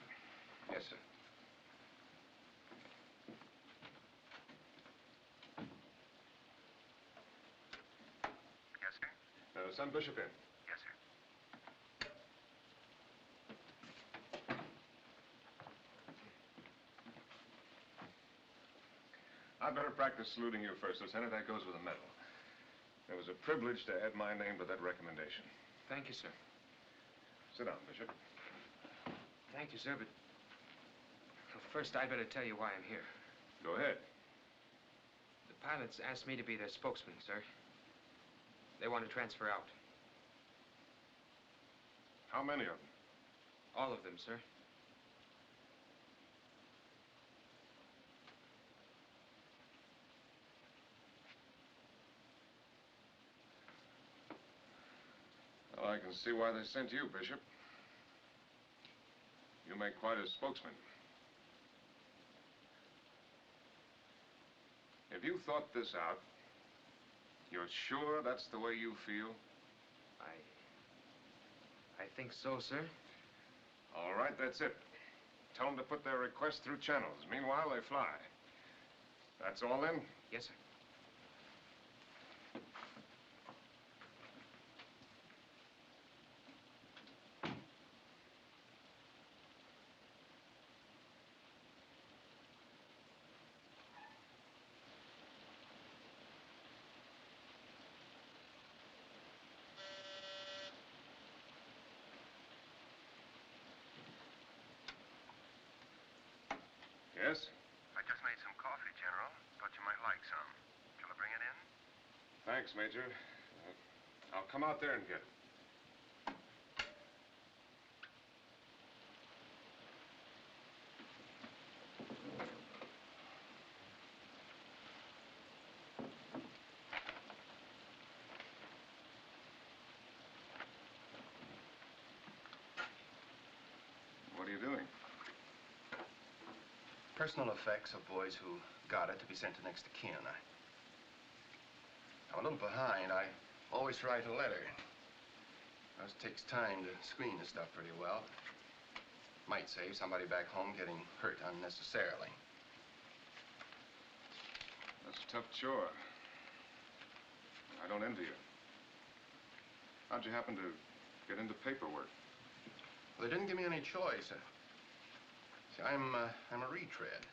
Yes, sir. Yes, sir? Send Bishop in. Yes, sir. I'd better practice saluting you first, Lieutenant. That goes with a medal. It was a privilege to add my name to that recommendation. Thank you, sir. Sit down, Bishop. Thank you, sir, but... Well, first, I'd better tell you why I'm here. Go ahead. The pilots asked me to be their spokesman, sir. They want to transfer out. How many of them? All of them, sir. Well, I can see why they sent you, Bishop. You make quite a spokesman. Have you thought this out? You're sure that's the way you feel? I think so, sir. All right, that's it. Tell them to put their request through channels. Meanwhile, they fly. That's all, then? Yes, sir. Yes? I just made some coffee, General. Thought you might like some. Shall I bring it in? Thanks, Major. I'll come out there and get it. What are you doing? Personal effects of boys who got it to be sent to next of kin. I'm a little behind. I always write a letter. It takes time to screen the stuff pretty well. Might save somebody back home getting hurt unnecessarily. That's a tough chore. I don't envy you. How'd you happen to get into paperwork? Well, they didn't give me any choice. See, I'm a retread.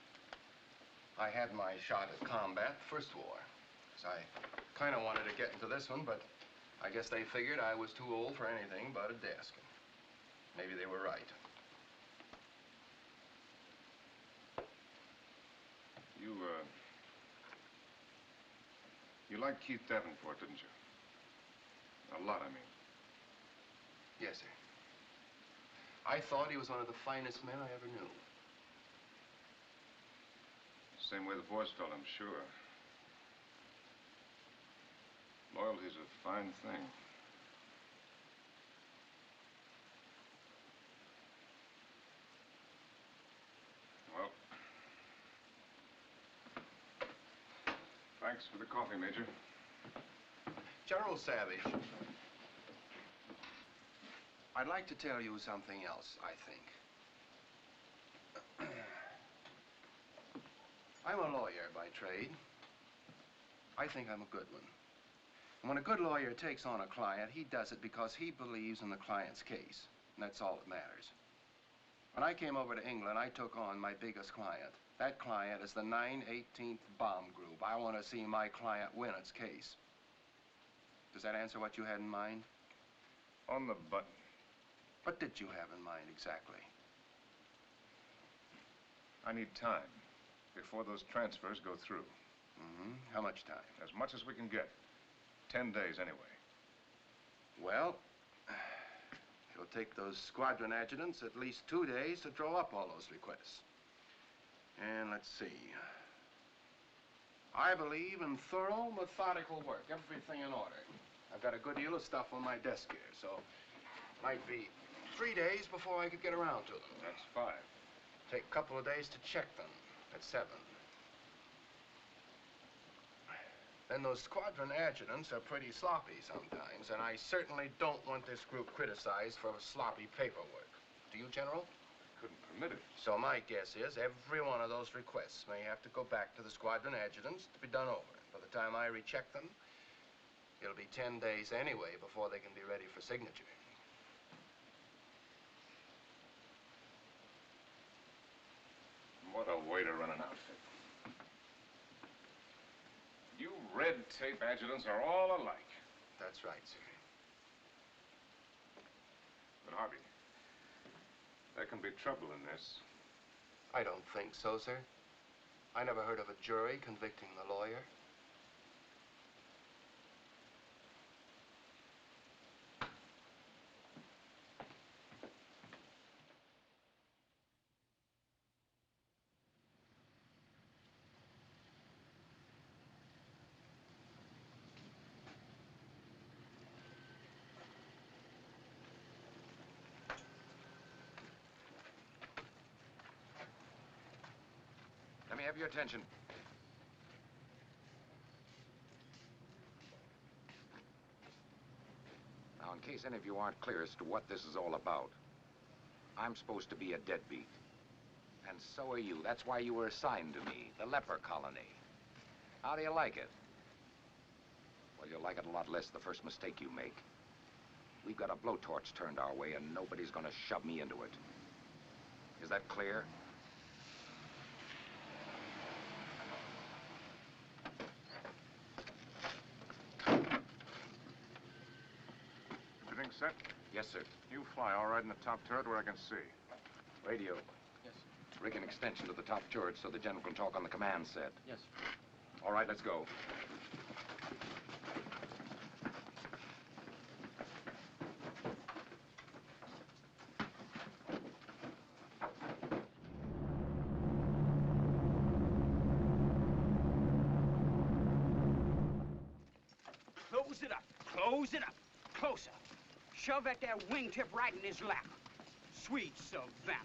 I had my shot at combat, the first war. So I kind of wanted to get into this one, but I guess they figured I was too old for anything but a desk. Maybe they were right. You liked Keith Davenport, didn't you? A lot, I mean. Yes, sir. I thought he was one of the finest men I ever knew. Same way the boys felt, I'm sure. Loyalty's a fine thing. Well, thanks for the coffee, Major. General Savage, I'd like to tell you something else, I think. I'm a lawyer by trade. I think I'm a good one. And when a good lawyer takes on a client, he does it because he believes in the client's case. And that's all that matters. When I came over to England, I took on my biggest client. That client is the 918th Bomb Group. I want to see my client win its case. Does that answer what you had in mind? On the button. What did you have in mind exactly? I need time before those transfers go through. Mm-hmm. How much time? As much as we can get. 10 days, anyway. Well, it'll take those squadron adjutants at least 2 days to draw up all those requests. And let's see. I believe in thorough, methodical work, everything in order. I've got a good deal of stuff on my desk here, so it might be 3 days before I could get around to them. That's 5. Take a couple of days to check them. That's 7. Then those squadron adjutants are pretty sloppy sometimes, and I certainly don't want this group criticized for sloppy paperwork. Do you, General? Couldn't permit it. So my guess is every one of those requests may have to go back to the squadron adjutants to be done over. By the time I recheck them, it'll be 10 days anyway before they can be ready for signature. What a way to run an outfit. You red tape adjutants are all alike. That's right, sir. But Harvey, there can be trouble in this. I don't think so, sir. I never heard of a jury convicting the lawyer. Let me have your attention. Now, in case any of you aren't clear as to what this is all about, I'm supposed to be a deadbeat. And so are you. That's why you were assigned to me, the leper colony. How do you like it? Well, you'll like it a lot less the first mistake you make. We've got a blowtorch turned our way, and nobody's gonna shove me into it. Is that clear? Everything set? Yes, sir. You fly all right in the top turret where I can see. Radio. Yes, Rig an extension to the top turret so the general can talk on the command set. yes. All right, let's go. Close it up. Close it up. Closer. Shove that there wingtip right in his lap. Sweet Savannah.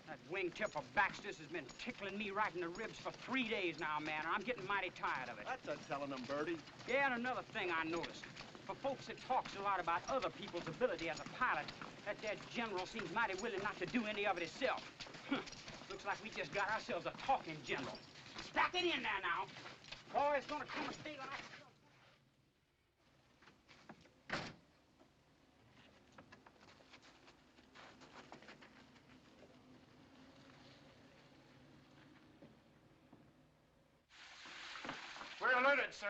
That wingtip of Baxter's has been tickling me right in the ribs for 3 days now, man. I'm getting mighty tired of it. That's a telling them, Birdie. Yeah, and another thing I noticed. For folks that talks a lot about other people's ability as a pilot, that there general seems mighty willing not to do any of it himself. Looks like we just got ourselves a talking general. Stack it in there now. Boy, it's gonna come a day like... We're alerted, sir.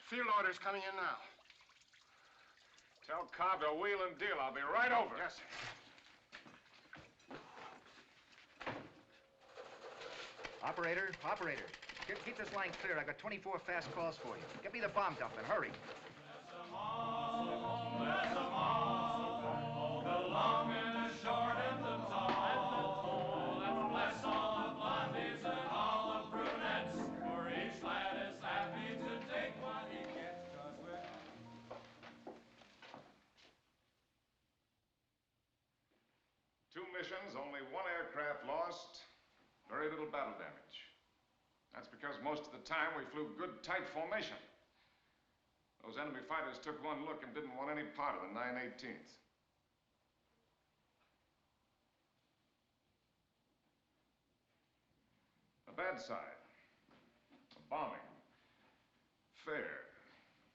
Field order's coming in now. Tell Cobb to wheel and deal. I'll be right over. Yes, sir. Operator, operator. Keep this line clear. I got 24 fast calls for you. Get me the bomb dump and hurry. The long and the short and the tall and the tall. Let's bless all the blondies and all the brunettes. For each lad is happy to take what he gets. 'Cause we're... Two missions, only one aircraft lost, very little battle damage. That's because most of the time we flew good, tight formation. Those enemy fighters took one look and didn't want any part of the 9/18th. The bad side, the bombing, fair,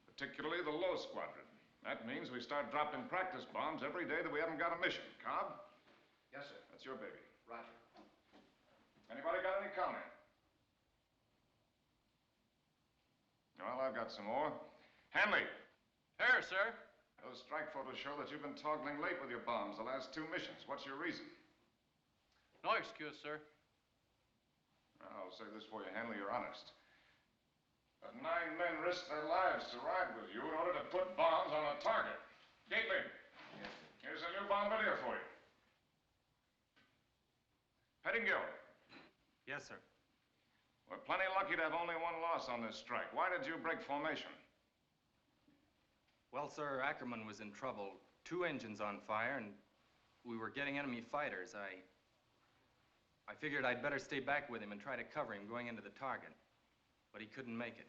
particularly the low squadron. That means we start dropping practice bombs every day that we haven't got a mission. Cobb? Yes, sir. That's your baby. Roger. Anybody got any comment? Well, I've got some more. Hanley. Here, sir. Those strike photos show that you've been toggling late with your bombs the last two missions. What's your reason? No excuse, sir. I'll say this for you, Hanley, you're honest. But 9 men risked their lives to ride with you in order to put bombs on a target. Gately. Yes, sir. Here's a new bombardier for you. Pettingill. Yes, sir. We're plenty lucky to have only one loss on this strike. Why did you break formation? Well, sir, Ackerman was in trouble. 2 engines on fire, and we were getting enemy fighters. I figured I'd better stay back with him and try to cover him going into the target. But he couldn't make it.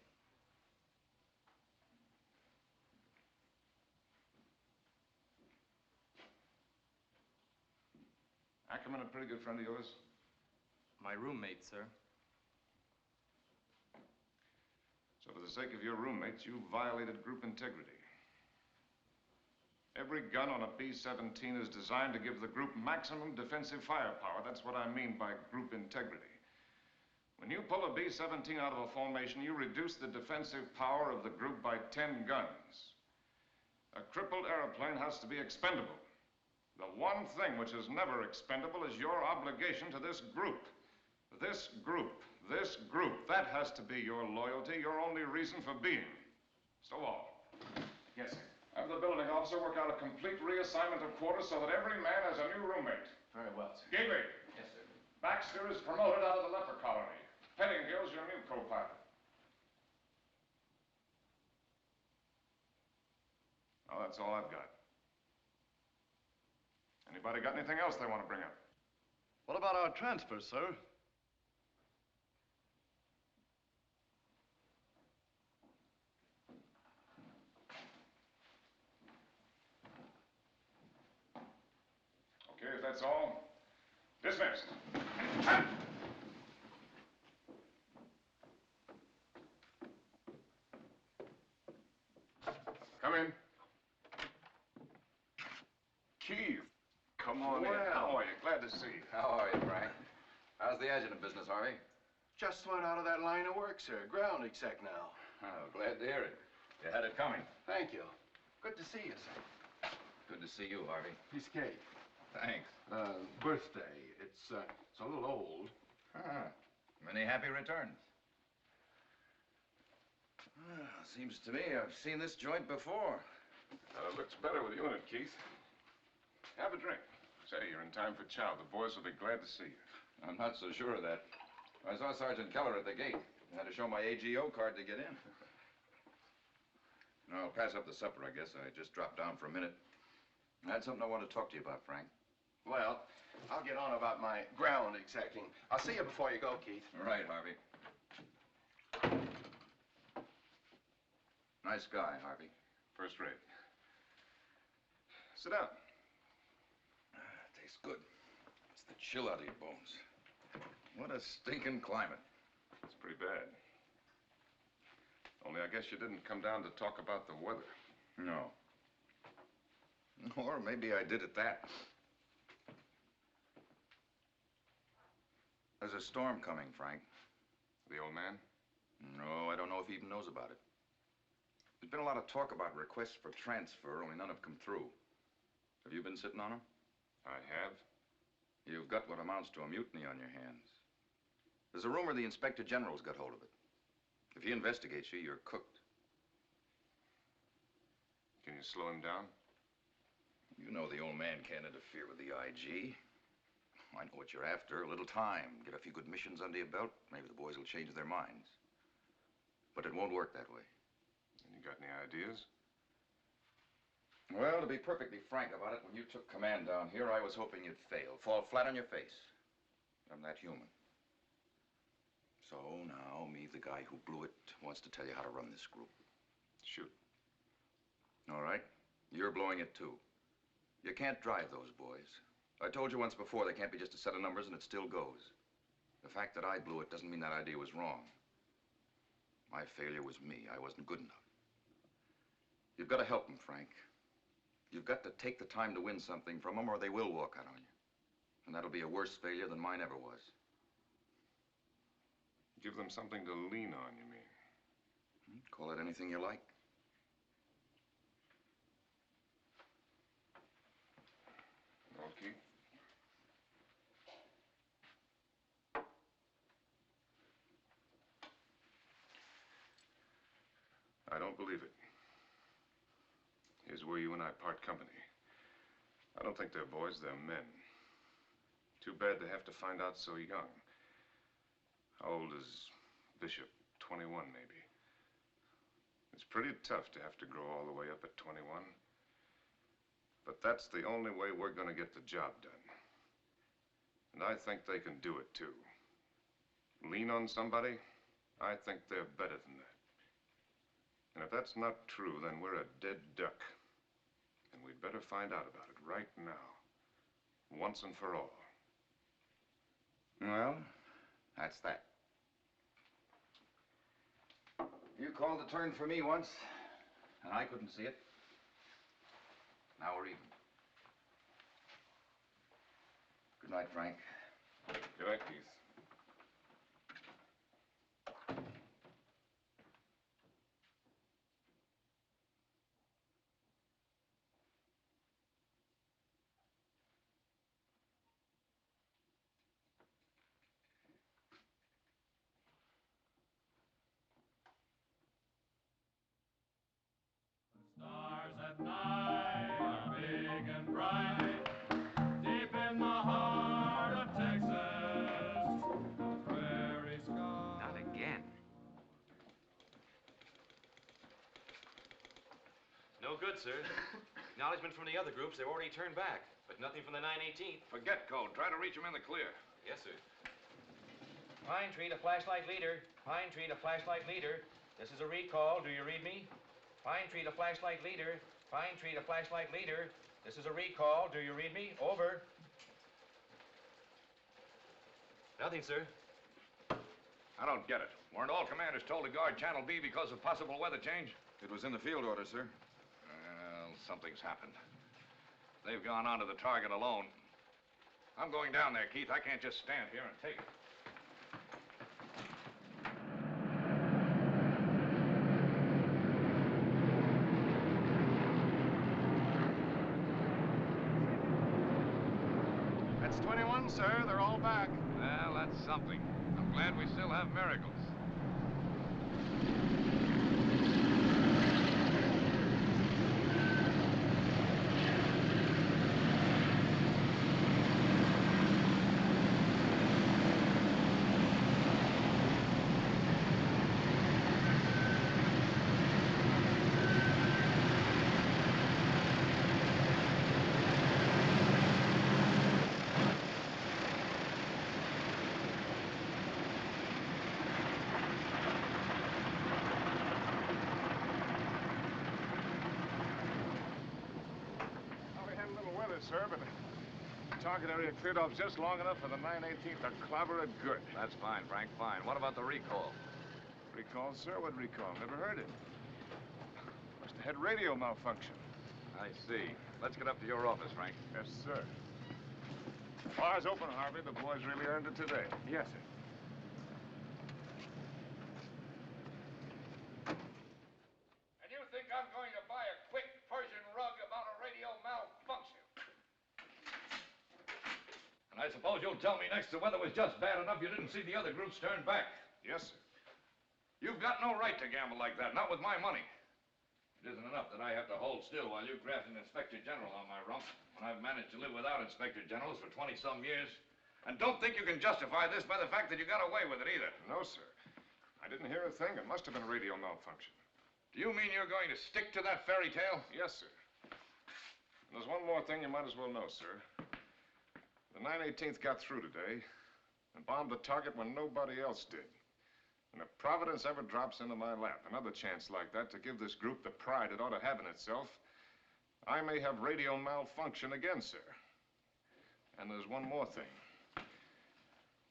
Ackerman a pretty good friend of yours? My roommate, sir. So for the sake of your roommates, you violated group integrity. Every gun on a B-17 is designed to give the group maximum defensive firepower. That's what I mean by group integrity. When you pull a B-17 out of a formation, you reduce the defensive power of the group by 10 guns. A crippled airplane has to be expendable. The one thing which is never expendable is your obligation to this group. This group. This group. That has to be your loyalty, your only reason for being. Stovall. Yes, sir. Have the building officer work out a complete reassignment of quarters so that every man has a new roommate. Very well, sir. Gately. Yes, sir. Baxter is promoted out of the leper colony. Pettingill's your new co-pilot. Well, that's all I've got. Anybody got anything else they want to bring up? What about our transfer, sir? Okay, if that's all, dismissed. Come in. Keith, come on in. How are you? Glad to see you. How are you, Frank? How's the adjutant business, Harvey? Just went out of that line of work, sir. Ground exec now. Oh, glad to hear it. You had it coming. Thank you. Good to see you, sir. Good to see you, Harvey. Piece of cake. Thanks. Birthday. It's a little old. Many happy returns. Seems to me I've seen this joint before. It looks better with you in it, Keith. Have a drink. Say, you're in time for chow. The boys will be glad to see you. I'm not so sure of that. I saw Sergeant Keller at the gate. I had to show my AGO card to get in. No, I'll pass up the supper, I guess. I just dropped down for a minute. I had something I want to talk to you about, Frank. Well, I'll get on about my ground execing. I'll see you before you go, Keith. Right, Harvey. Nice guy, Harvey. First rate. Sit down. Tastes good. It's the chill out of your bones. What a stinking climate. It's pretty bad. Only I guess you didn't come down to talk about the weather. No. Or maybe I did at that. There's a storm coming, Frank. The old man? No, I don't know if he even knows about it. There's been a lot of talk about requests for transfer, only none have come through. Have you been sitting on them? I have. You've got what amounts to a mutiny on your hands. There's a rumor the Inspector General's got hold of it. If he investigates you, you're cooked. Can you slow him down? You know the old man can't interfere with the IG. I know what you're after. A little time. Get a few good missions under your belt. Maybe the boys will change their minds. But it won't work that way. And you got any ideas? Well, to be perfectly frank about it, when you took command down here, I was hoping you'd fail. Fall flat on your face. I'm that human. So now, me, the guy who blew it, wants to tell you how to run this group. Shoot. All right. You're blowing it, too. You can't drive those boys. I told you once before, they can't be just a set of numbers, and it still goes. The fact that I blew it doesn't mean that idea was wrong. My failure was me. I wasn't good enough. You've got to help them, Frank. You've got to take the time to win something from them, or they will walk out on you. And that'll be a worse failure than mine ever was. Give them something to lean on, you mean? Call it anything you like. Okay. I don't believe it. Here's where you and I part company. I don't think they're boys, they're men. Too bad they have to find out so young. How old is Bishop? 21, maybe. It's pretty tough to have to grow all the way up at 21. But that's the only way we're going to get the job done. And I think they can do it, too. Lean on somebody? I think they're better than that. And if that's not true, then we're a dead duck. And we'd better find out about it right now. Once and for all. Well, that's that. You called the turn for me once, and I couldn't see it. Now we're even. Good night, Frank. Good night, Keith. Stars at night are big and bright, deep in the heart of Texas, the prairie sky. Not again. No good, sir. Acknowledgement from the other groups, they've already turned back, but nothing from the 918th. Forget code. Try to reach them in the clear. Yes, sir. Pine Tree to flashlight leader. Pine Tree to flashlight leader. This is a recall. Do you read me? Pine Tree to flashlight leader. Pine Tree to flashlight leader. This is a recall. Do you read me? Over. Nothing, sir. I don't get it. Weren't all commanders told to guard Channel B because of possible weather change? It was in the field order, sir. Well, something's happened. They've gone onto the target alone. I'm going down there, Keith. I can't just stand here and take it. That's 21, sir. They're all back. Well, that's something. I'm glad we still have miracles. Sir, but the target area cleared off just long enough for the 918th to clobber it good. That's fine, Frank, fine. What about the recall? Recall, sir? What recall? Never heard it. Must have had radio malfunction. I see. Let's get up to your office, Frank. Yes, sir. Bar's open, Harvey. The boys really earned it today. Yes, sir. And you think I'm going to buy a quick Persian rug about a radio malfunction? And I suppose you'll tell me next the weather was just bad enough you didn't see the other groups turn back. Yes, sir. You've got no right to gamble like that, not with my money. It isn't enough that I have to hold still while you graft an Inspector General on my rump when I've managed to live without Inspector Generals for 20-some years. And don't think you can justify this by the fact that you got away with it either. No, sir. I didn't hear a thing. It must have been radio malfunction. Do you mean you're going to stick to that fairy tale? Yes, sir. And there's one more thing you might as well know, sir. The 918th got through today and bombed the target when nobody else did. And if Providence ever drops into my lap another chance like that to give this group the pride it ought to have in itself, I may have radio malfunction again, sir. And there's one more thing.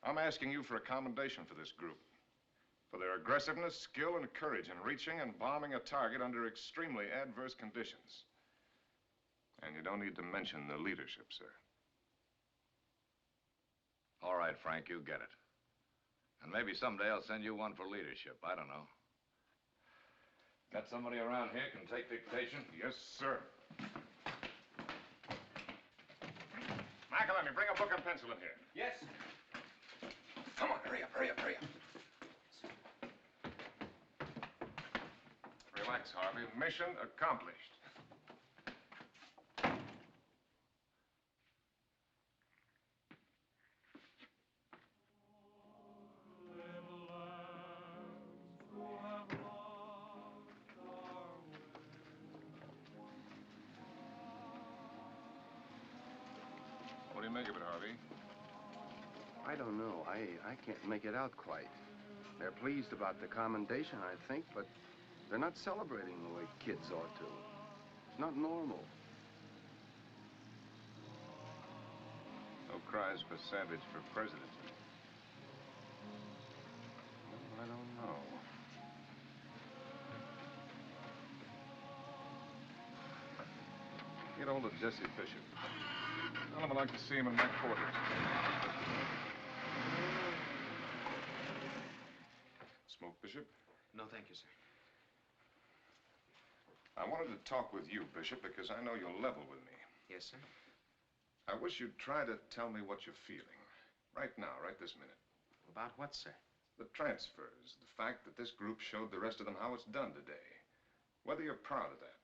I'm asking you for a commendation for this group, for their aggressiveness, skill, and courage in reaching and bombing a target under extremely adverse conditions. And you don't need to mention the leadership, sir. All right, Frank, you get it. And maybe someday I'll send you one for leadership. I don't know. Got somebody around here can take dictation? Yes, sir. McElhenney, bring a book and pencil in here. Yes. Come on, hurry up, hurry up, hurry up. Relax, Harvey. Mission accomplished. What do you make of it, Harvey? I don't know. I can't make it out quite. They're pleased about the commendation, I think, but they're not celebrating the way kids ought to. It's not normal. No cries for Savage for president. I don't know. Get hold of Jesse Bishop. Tell him I'd like to see him in my quarters. Smoke, Bishop? No, thank you, sir. I wanted to talk with you, Bishop, because I know you're level with me. Yes, sir. I wish you'd try to tell me what you're feeling. Right now, right this minute. About what, sir? The transfers, the fact that this group showed the rest of them how it's done today. Whether you're proud of that.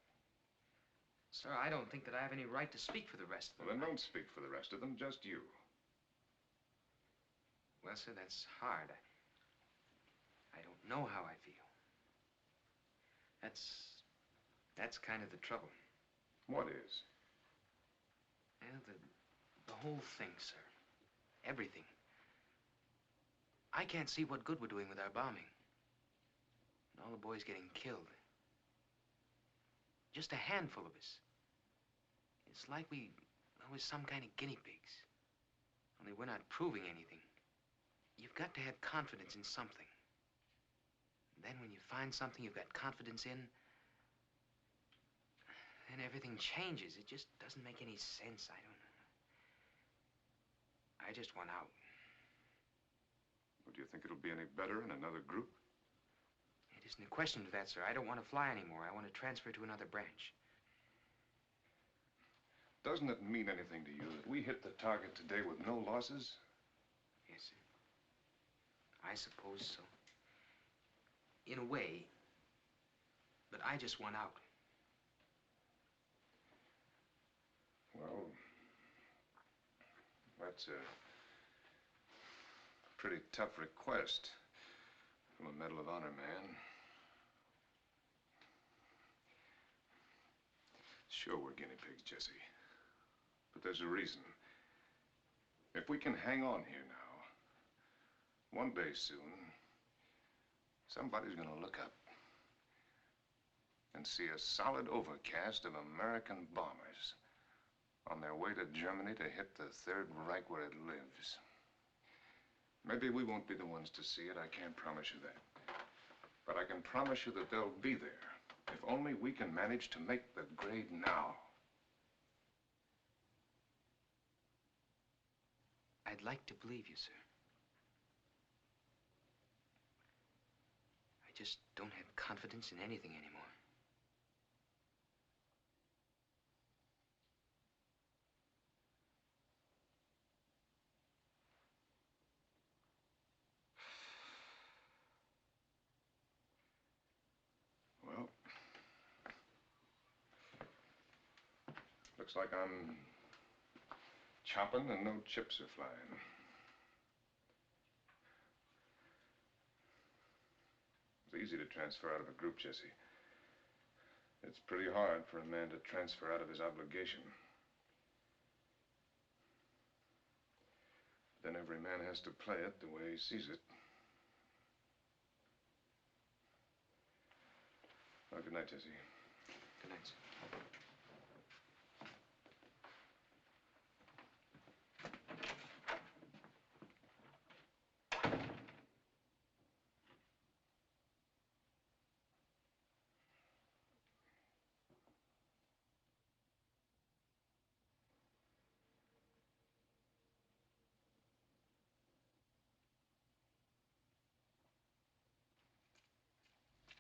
Sir, I don't think that I have any right to speak for the rest of them. Well, then don't speak for the rest of them, just you. Well, sir, that's hard. I don't know how I feel. That's kind of the trouble. What is? Well, the whole thing, sir. Everything. I can't see what good we're doing with our bombing. And all the boys getting killed. Just a handful of us. It's like we was some kind of guinea pigs. Only we're not proving anything. You've got to have confidence in something. And then when you find something you've got confidence in, then everything changes. It just doesn't make any sense. I don't know. I just want out. Well, do you think it'll be any better in another group? It isn't a question of that, sir. I don't want to fly anymore. I want to transfer to another branch. Doesn't it mean anything to you that we hit the target today with no losses? Yes, sir. I suppose so. In a way. But I just want out. Well, that's a pretty tough request from a Medal of Honor man. Sure, we're guinea pigs, Jesse. But there's a reason. If we can hang on here now, one day soon, somebody's gonna look up and see a solid overcast of American bombers on their way to Germany to hit the Third Reich where it lives. Maybe we won't be the ones to see it, I can't promise you that. But I can promise you that they'll be there, if only we can manage to make the grade now. I'd like to believe you, sir. I just don't have confidence in anything anymore. Looks like I'm chopping and no chips are flying. It's easy to transfer out of a group, Jesse. It's pretty hard for a man to transfer out of his obligation. Then every man has to play it the way he sees it. Well, good night, Jesse. Good night, sir.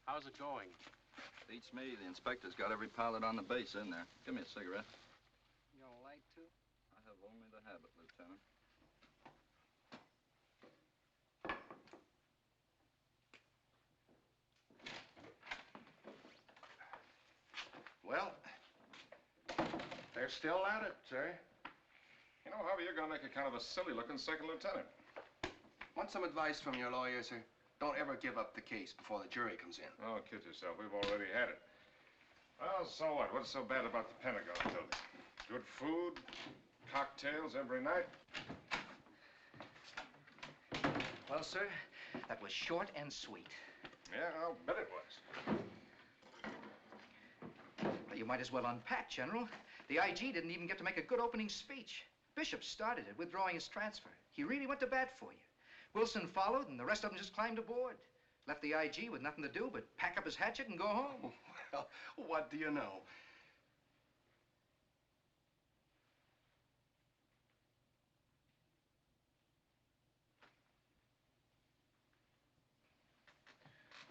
How's it going? Beats me. The inspector's got every pilot on the base in there. Give me a cigarette. You don't like to? I have only the habit, Lieutenant. Well, they're still at it, sir. You know, Harvey, you're gonna make a kind of a silly-looking second lieutenant. Want some advice from your lawyer, sir? Don't ever give up the case before the jury comes in. Oh, kid yourself. We've already had it. Well, so what? What's so bad about the Pentagon building? Good food, cocktails every night. Well, sir, that was short and sweet. Yeah, I'll bet it was. Well, you might as well unpack, General. The IG didn't even get to make a good opening speech. Bishop started it, withdrawing his transfer. He really went to bat for you. Wilson followed, and the rest of them just climbed aboard. Left the IG with nothing to do but pack up his hatchet and go home. Well, what do you know?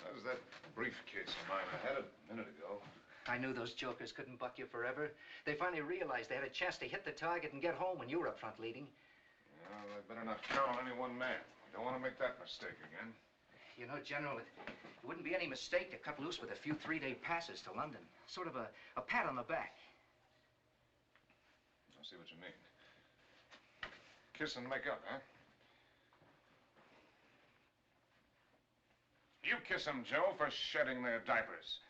How's that briefcase of mine? I had it a minute ago. I knew those jokers couldn't buck you forever. They finally realized they had a chance to hit the target and get home when you were up front leading. Well, they better not count on any one man. Don't want to make that mistake again. You know, General, it wouldn't be any mistake to cut loose with a few three-day passes to London. Sort of a pat on the back. I see what you mean. Kiss and make up, huh? You kiss them, Joe, for shedding their diapers.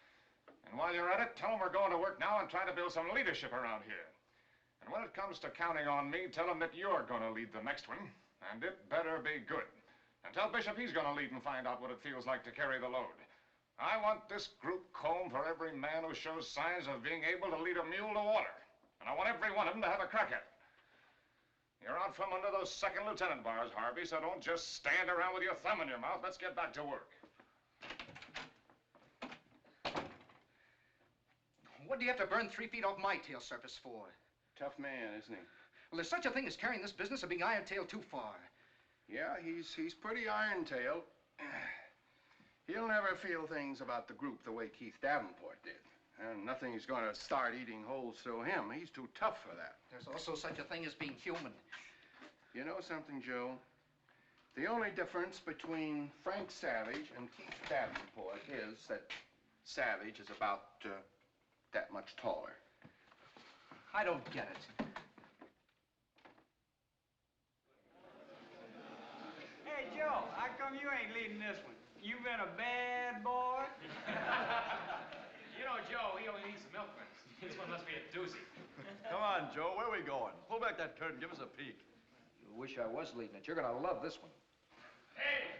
And while you're at it, tell them we're going to work now and try to build some leadership around here. And when it comes to counting on me, tell them that you're going to lead the next one. And it better be good. And tell Bishop he's going to lead and find out what it feels like to carry the load. I want this group combed for every man who shows signs of being able to lead a mule to water. And I want every one of them to have a crack at it. You're out from under those second lieutenant bars, Harvey, so don't just stand around with your thumb in your mouth. Let's get back to work. What do you have to burn 3 feet off my tail surface for? Tough man, isn't he? Well, there's such a thing as carrying this business of being iron-tailed too far. Yeah, he's pretty iron-tailed. He'll never feel things about the group the way Keith Davenport did. And nothing's going to start eating holes through him. He's too tough for that. There's also such a thing as being human. You know something, Joe? The only difference between Frank Savage and Keith Davenport is that Savage is about that much taller. I don't get it. Hey, Joe, how come you ain't leading this one? You been a bad boy? You know, Joe, he only needs some milkman. This one must be a doozy. Come on, Joe, where are we going? Pull back that curtain, give us a peek. You wish I was leading it. You're gonna love this one. Hey,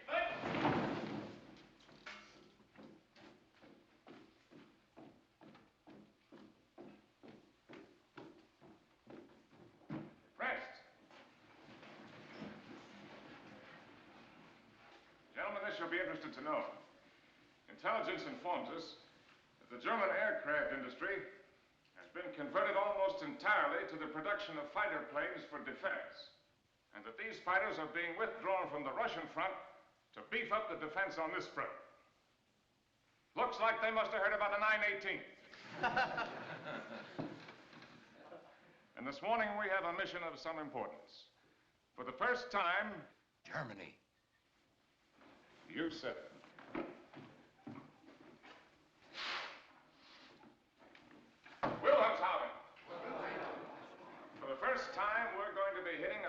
Rest. Gentlemen, this you'll be interested to know. Intelligence informs us that the German aircraft industry has been converted almost entirely to the production of fighter planes for defense, and that these fighters are being withdrawn from the Russian front to beef up the defense on this front. Looks like they must have heard about the 9/18. And this morning we have a mission of some importance. For the first time, Germany. You said it. Wilhelmshaven.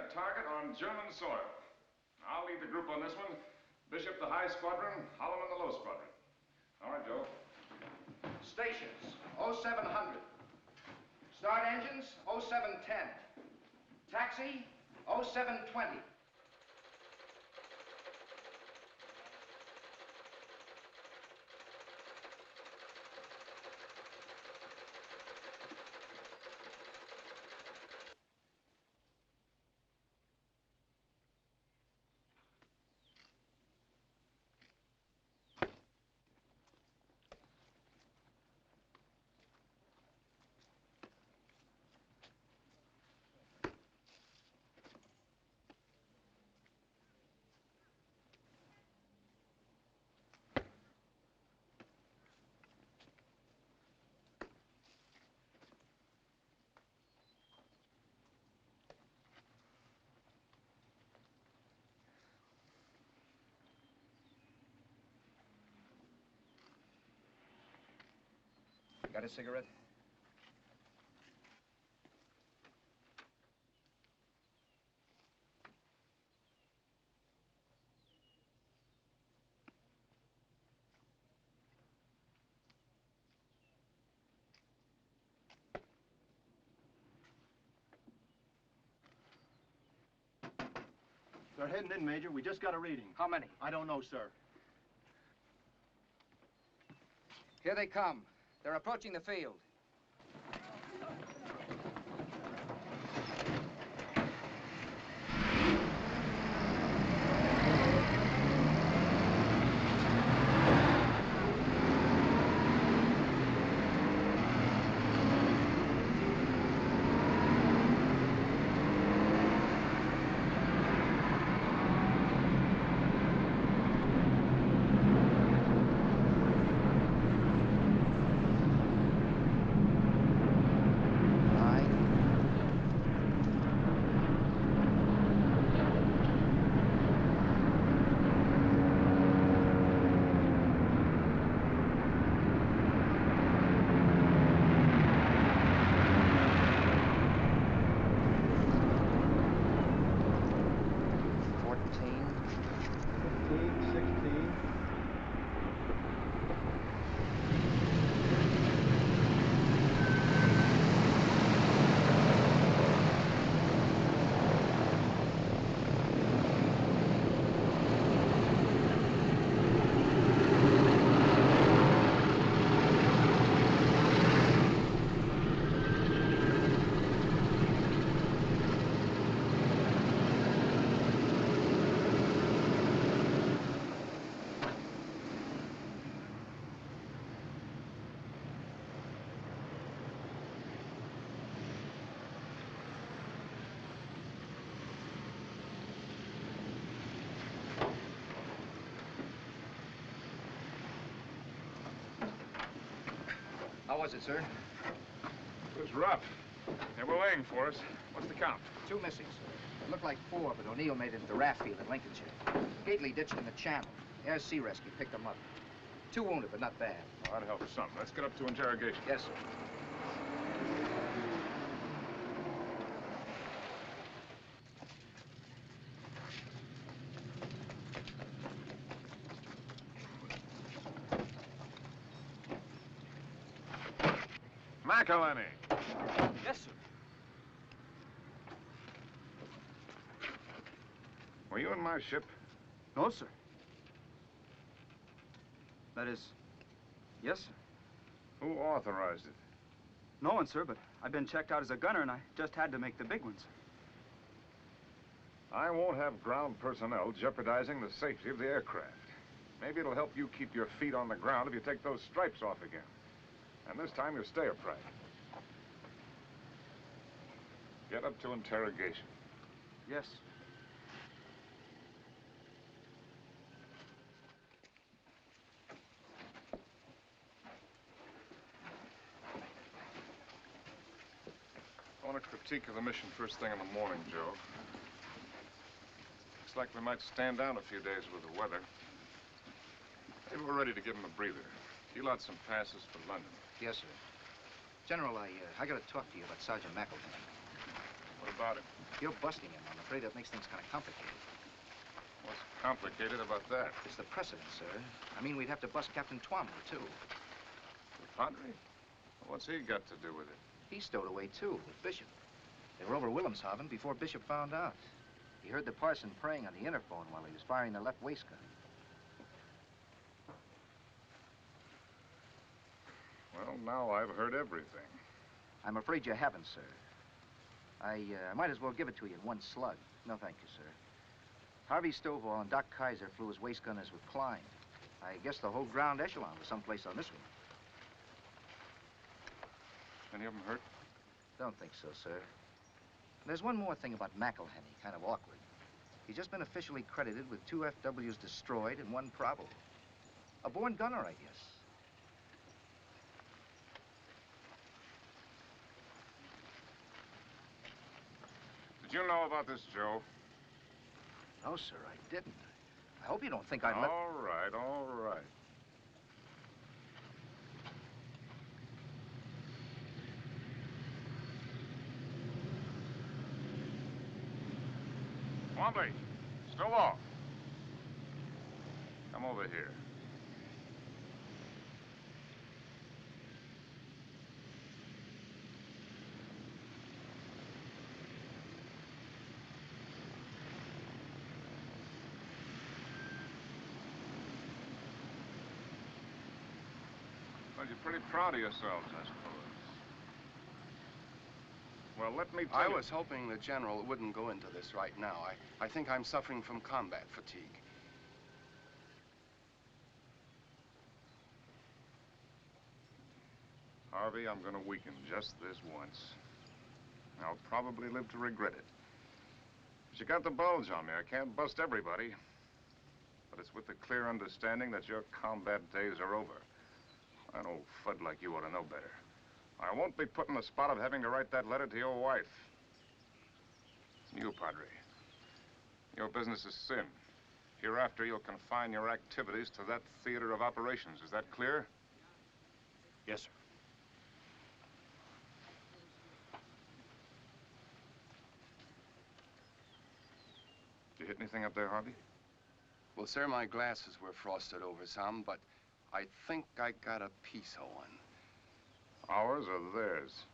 a target on German soil. I'll lead the group on this one. Bishop the high squadron, Holloman the low squadron. All right, Joe. Stations, 0700. Start engines, 0710. Taxi, 0720. Got a cigarette? They're heading in, Major. We just got a reading. How many? I don't know, sir. Here they come. They're approaching the field. How was it, sir? It was rough. They were laying for us. What's the count? 2 missing, sir. It looked like 4, but O'Neill made it into Rathfield in Lincolnshire. Gately ditched in the channel. Air Sea Rescue picked them up. 2 wounded, but not bad. Well, that helps some. Let's get up to interrogation. Yes, sir. McElhenney. Yes, sir. Were you in my ship? No, sir. That is, yes, sir. Who authorized it? No one, sir, but I've been checked out as a gunner, and I just had to make the big ones. I won't have ground personnel jeopardizing the safety of the aircraft. Maybe it'll help you keep your feet on the ground if you take those stripes off again. And this time you'll stay upright. Get up to interrogation. Yes. I want a critique of the mission first thing in the morning, Joe. Looks like we might stand down a few days with the weather. Maybe we're ready to give them a breather. Deal out some passes for London. Yes, sir. General, I got to talk to you about Sergeant McElhenney. What about it? You're busting him. I'm afraid that makes things kind of complicated. What's complicated about that? It's the precedent, sir. I mean, we'd have to bust Captain Twombly, too. The Padre? What's he got to do with it? He stowed away, too, with Bishop. They were over Wilhelmshaven before Bishop found out. He heard the parson praying on the interphone while he was firing the left waistgun. Well, now I've heard everything. I'm afraid you haven't, sir. I might as well give it to you in one slug. No, thank you, sir. Harvey Stovall and Doc Kaiser flew as waist gunners with Klein. I guess the whole ground echelon was someplace on this one. Any of them hurt? Don't think so, sir. There's one more thing about McElhenney, kind of awkward. He's just been officially credited with 2 FWs destroyed and 1 Bravo. A born gunner, I guess. Did you know about this, Joe? No, sir, I didn't. I hope you don't think I'd let... All right, all right. Twombly, Stovall. Come over here. Well, you're pretty proud of yourselves, I suppose. Well, let me tell you... I was hoping the General wouldn't go into this right now. I think I'm suffering from combat fatigue. Harvey, I'm gonna weaken just this once. I'll probably live to regret it. But you got the bulge on me. I can't bust everybody. But it's with the clear understanding that your combat days are over. An old fud like you ought to know better. I won't be put in the spot of having to write that letter to your wife. You, Padre. Your business is sin. Hereafter, you'll confine your activities to that theater of operations. Is that clear? Yes, sir. Did you hit anything up there, Harvey? Well, sir, my glasses were frosted over some, but I think I got a piece of one. Ours or theirs?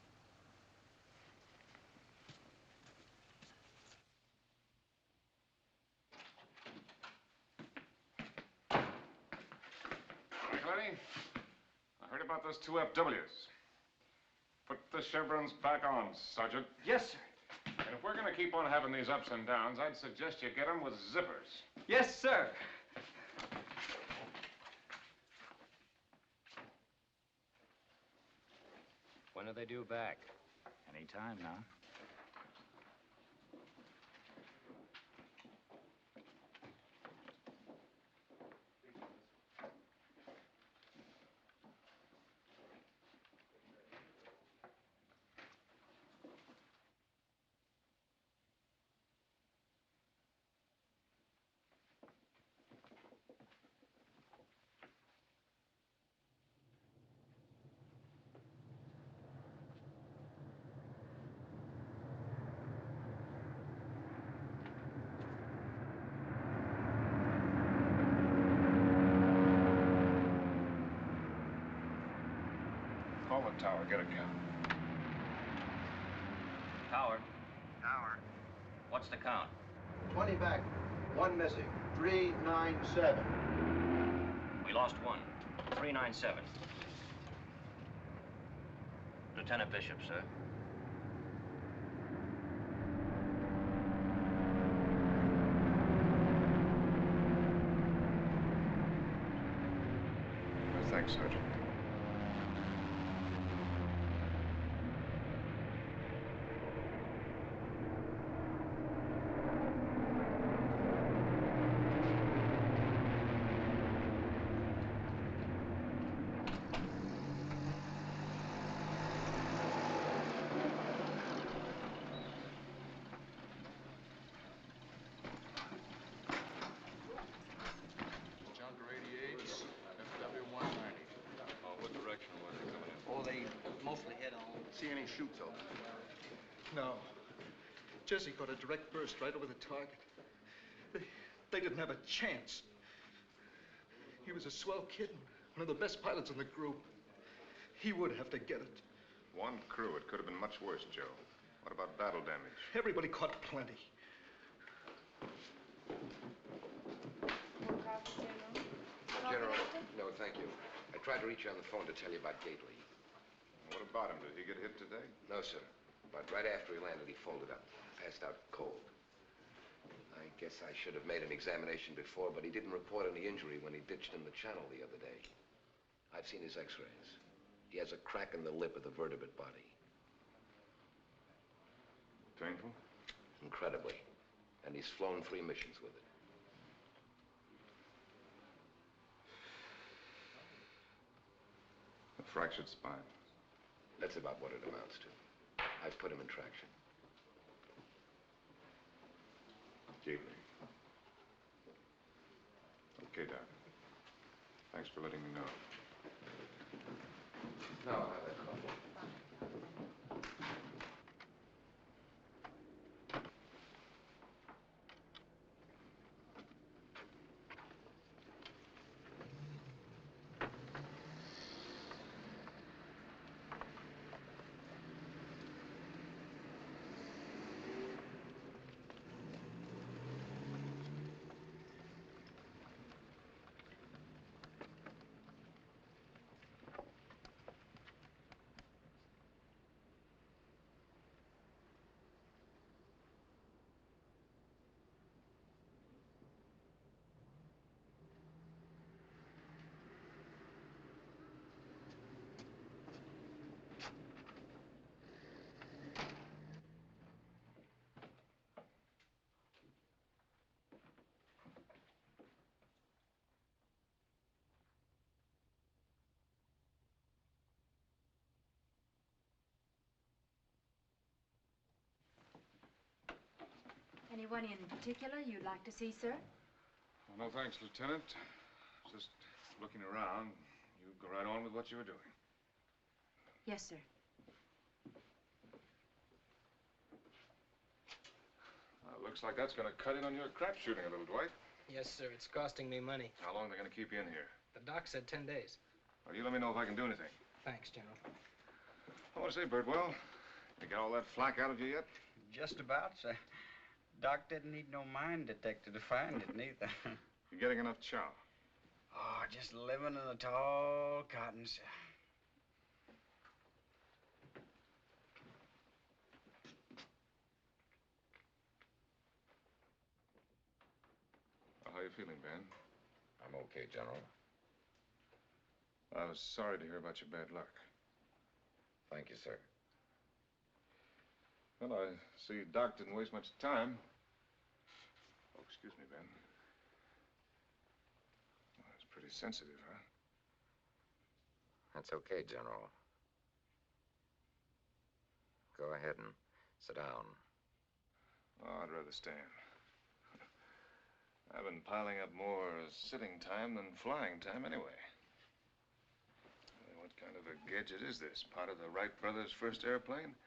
Gregory, I heard about those 2 FWs. Put the chevrons back on, Sergeant. Yes, sir. And if we're going to keep on having these ups and downs, I'd suggest you get them with zippers. Yes, sir. When are they due back? Any time now. Call the tower, get a count. Tower. Tower. What's the count? 20 back, 1 missing. 397. We lost 1. 397. Lieutenant Bishop, sir. Thanks, Sergeant. See any chutes open? No. Jesse got a direct burst right over the target. They didn't have a chance. He was a swell kid, one of the best pilots in the group. He would have to get it. One crew. It could have been much worse, Joe. What about battle damage? Everybody caught plenty. General, no, thank you. I tried to reach you on the phone to tell you about Gately. What about him? Did he get hit today? No, sir. But right after he landed, he folded up, passed out cold. I guess I should have made an examination before, but he didn't report any injury when he ditched in the channel the other day. I've seen his x-rays. He has a crack in the lip of the vertebrate body. Painful? Incredibly. And he's flown 3 missions with it. A fractured spine. That's about what it amounts to. I've put him in traction. Gately. Okay, Doc. Thanks for letting me know. No, I'll have that coffee. Anyone in particular you'd like to see, sir? Well, no thanks, Lieutenant. Just looking around. You go right on with what you were doing. Yes, sir. Looks like that's going to cut in on your crap shooting a little, Dwight. Yes, sir. It's costing me money. How long are they going to keep you in here? The doc said 10 days. Well, you let me know if I can do anything. Thanks, General. I want to say, Birdwell, you got all that flack out of you yet? Just about, sir. Doc didn't need no mine detector to find it, neither. You getting enough chow? Oh, just living in the tall cotton, sir. Well, how you feeling, Ben? I'm okay, General. I was sorry to hear about your bad luck. Thank you, sir. Well, I see Doc didn't waste much time. Oh, excuse me, Ben. Well, that's pretty sensitive, huh? That's okay, General. Go ahead and sit down. Oh, I'd rather stand. I've been piling up more sitting time than flying time anyway. What kind of a gadget is this? Part of the Wright brothers' first airplane?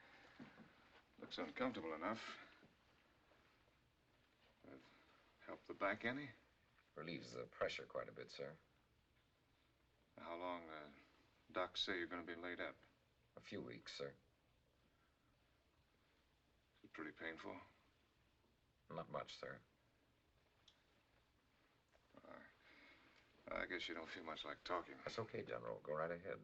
Looks uncomfortable enough. Help the back any? Relieves the pressure quite a bit, sir. How long, Doc say you're going to be laid up? A few weeks, sir. Is it pretty painful? Not much, sir. I guess you don't feel much like talking. That's okay, General. Go right ahead.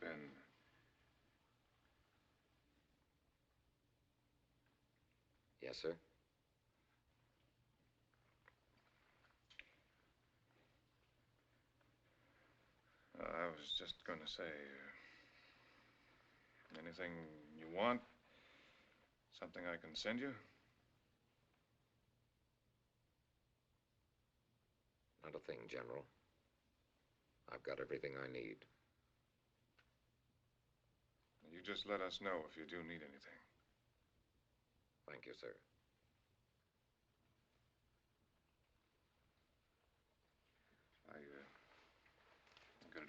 Ben. Yes, sir? I was just going to say, anything you want? Something I can send you? Not a thing, General. I've got everything I need. You just let us know if you do need anything. Thank you, sir. I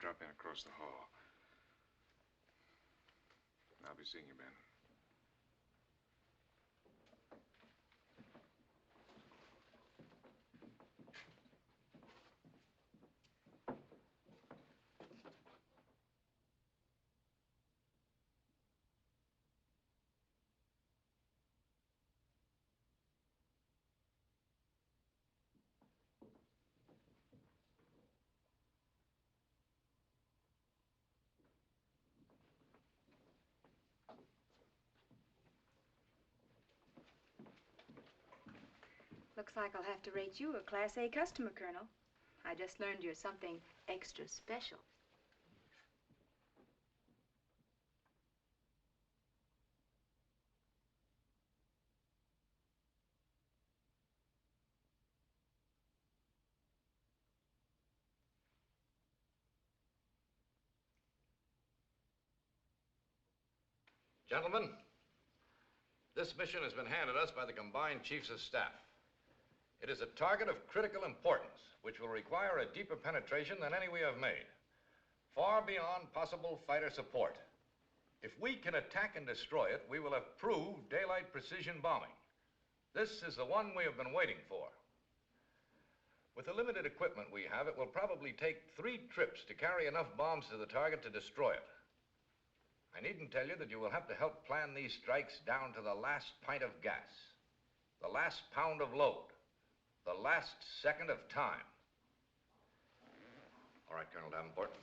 drop in across the hall. I'll be seeing you, Ben. Looks like I'll have to rate you a Class A customer, Colonel. I just learned you're something extra special. Gentlemen, this mission has been handed us by the combined chiefs of staff. It is a target of critical importance, which will require a deeper penetration than any we have made, far beyond possible fighter support. If we can attack and destroy it, we will have proved daylight precision bombing. This is the one we have been waiting for. With the limited equipment we have, it will probably take 3 trips to carry enough bombs to the target to destroy it. I needn't tell you that you will have to help plan these strikes down to the last pint of gas, the last pound of load, the last second of time. All right, Colonel Davenport.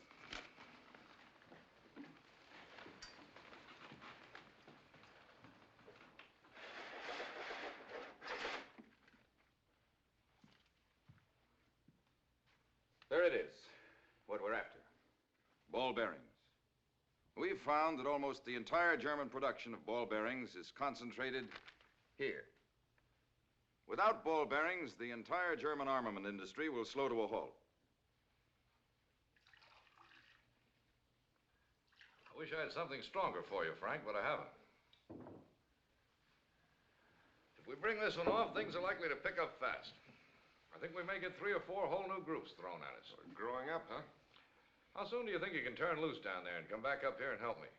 There it is, what we're after. Ball bearings. We've found that almost the entire German production of ball bearings is concentrated here. Without ball bearings, the entire German armament industry will slow to a halt. I wish I had something stronger for you, Frank, but I haven't. If we bring this one off, things are likely to pick up fast. I think we may get 3 or 4 whole new groups thrown at us. Growing up, huh? How soon do you think you can turn loose down there and come back up here and help me?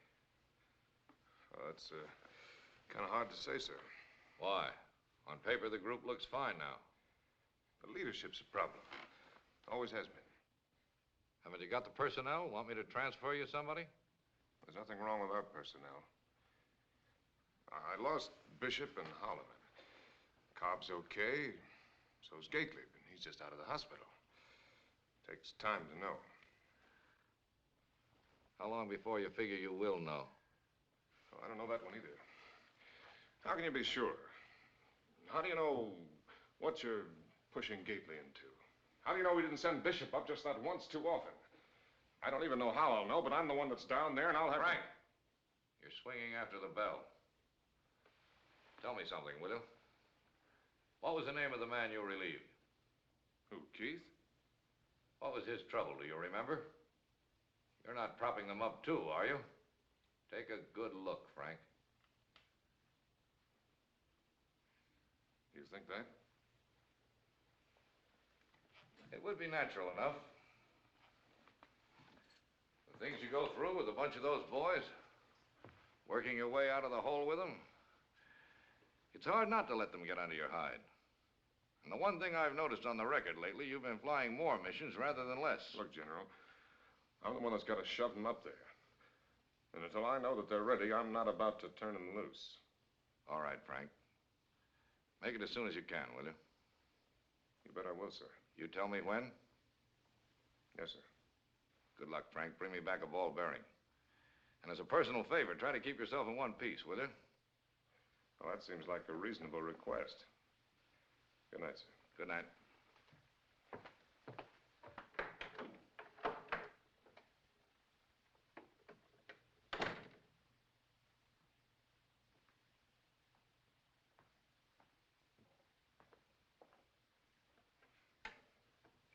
Well, that's kind of hard to say, sir. Why? On paper, the group looks fine now. The leadership's a problem. Always has been. Haven't you got the personnel? Want me to transfer you somebody? There's nothing wrong with our personnel. I lost Bishop and Holliman. Cobb's okay. So's Gately, but he's just out of the hospital. Takes time to know. How long before you figure you will know? Oh, I don't know that one either. How can you be sure? How do you know what you're pushing Gately into? How do you know we didn't send Bishop up just that once too often? I don't even know how I'll know, but I'm the one that's down there, and I'll have... Frank, you're swinging after the bell. Tell me something, will you? What was the name of the man you relieved? Who, Keith? What was his trouble, do you remember? You're not propping them up too, are you? Take a good look, Frank. You think that? It would be natural enough. The things you go through with a bunch of those boys, working your way out of the hole with them, it's hard not to let them get under your hide. And the one thing I've noticed on the record lately, you've been flying more missions rather than less. Look, General, I'm the one that's got to shove them up there. And until I know that they're ready, I'm not about to turn them loose. All right, Frank. Make it as soon as you can, will you? You bet I will, sir. You tell me when? Yes, sir. Good luck, Frank. Bring me back a ball bearing. And as a personal favor, try to keep yourself in one piece, will you? Well, that seems like a reasonable request. Good night, sir. Good night.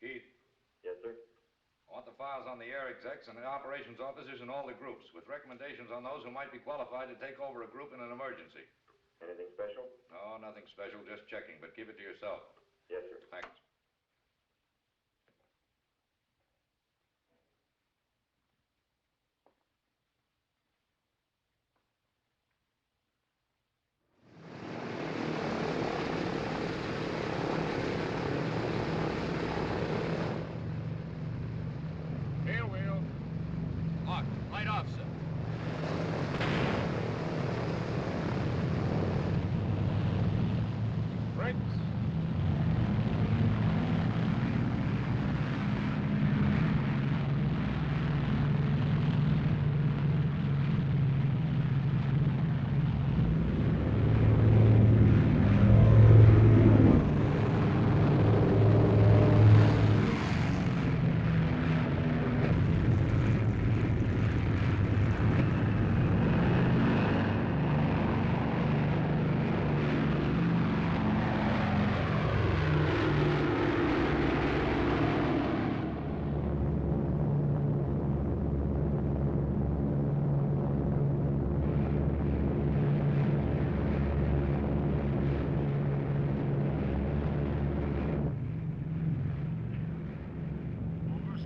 Keith. Yes, sir. I want the files on the air execs and the operations officers in all the groups, with recommendations on those who might be qualified to take over a group in an emergency. Anything special? No, nothing special, just checking, but keep it to yourself. Yes, sir. Thanks. 6.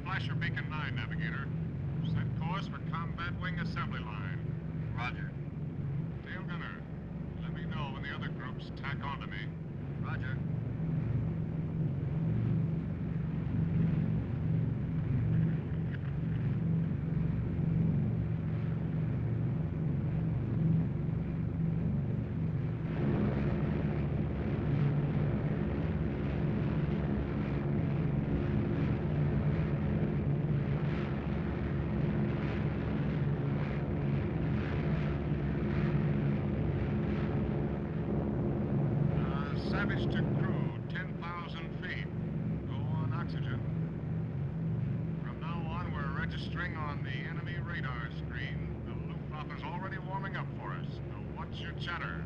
Flasher Beacon 9, Navigator. Set course for Combat Wing Assembly Line. Roger. Tail gunner, let me know when the other groups tack onto me. Roger. Savage to crew, 10,000 feet. Go on oxygen. From now on, we're registering on the enemy radar screen. The Luftwaffe's already warming up for us. Now, what's your chatter?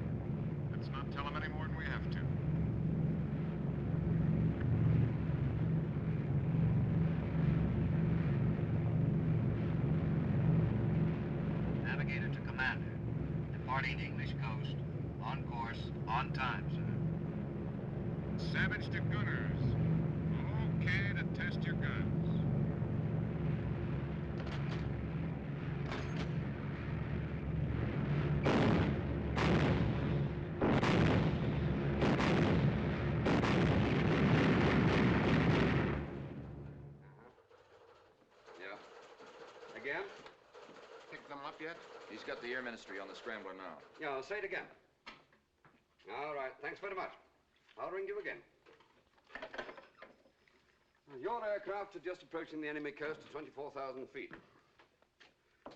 Let's not tell them any more than we have to. Navigator to Commander. Departing English coast. On course, on time, sir. Savage to gunners. Okay to test your guns. Yeah. Again? Pick them up yet? He's got the Air Ministry on the scrambler now. Yeah, I'll say it again. All right, thanks very much. I'll ring you again. Your aircraft are just approaching the enemy coast at 24,000 feet.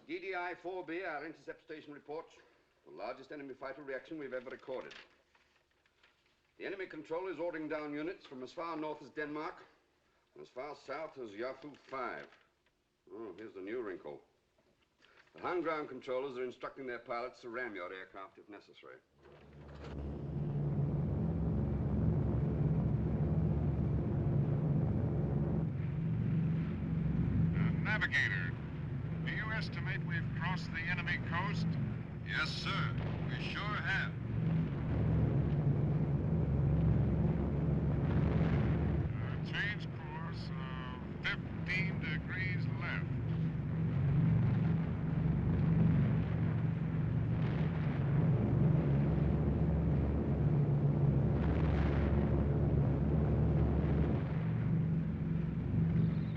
DDI 4B, our intercept station reports the largest enemy fighter reaction we've ever recorded. The enemy controller is ordering down units from as far north as Denmark and as far south as Yafu 5. Oh, here's the new wrinkle. The hung ground controllers are instructing their pilots to ram your aircraft if necessary. Navigator, do you estimate we've crossed the enemy coast? Yes, sir. We sure have. Change course, 15 degrees left.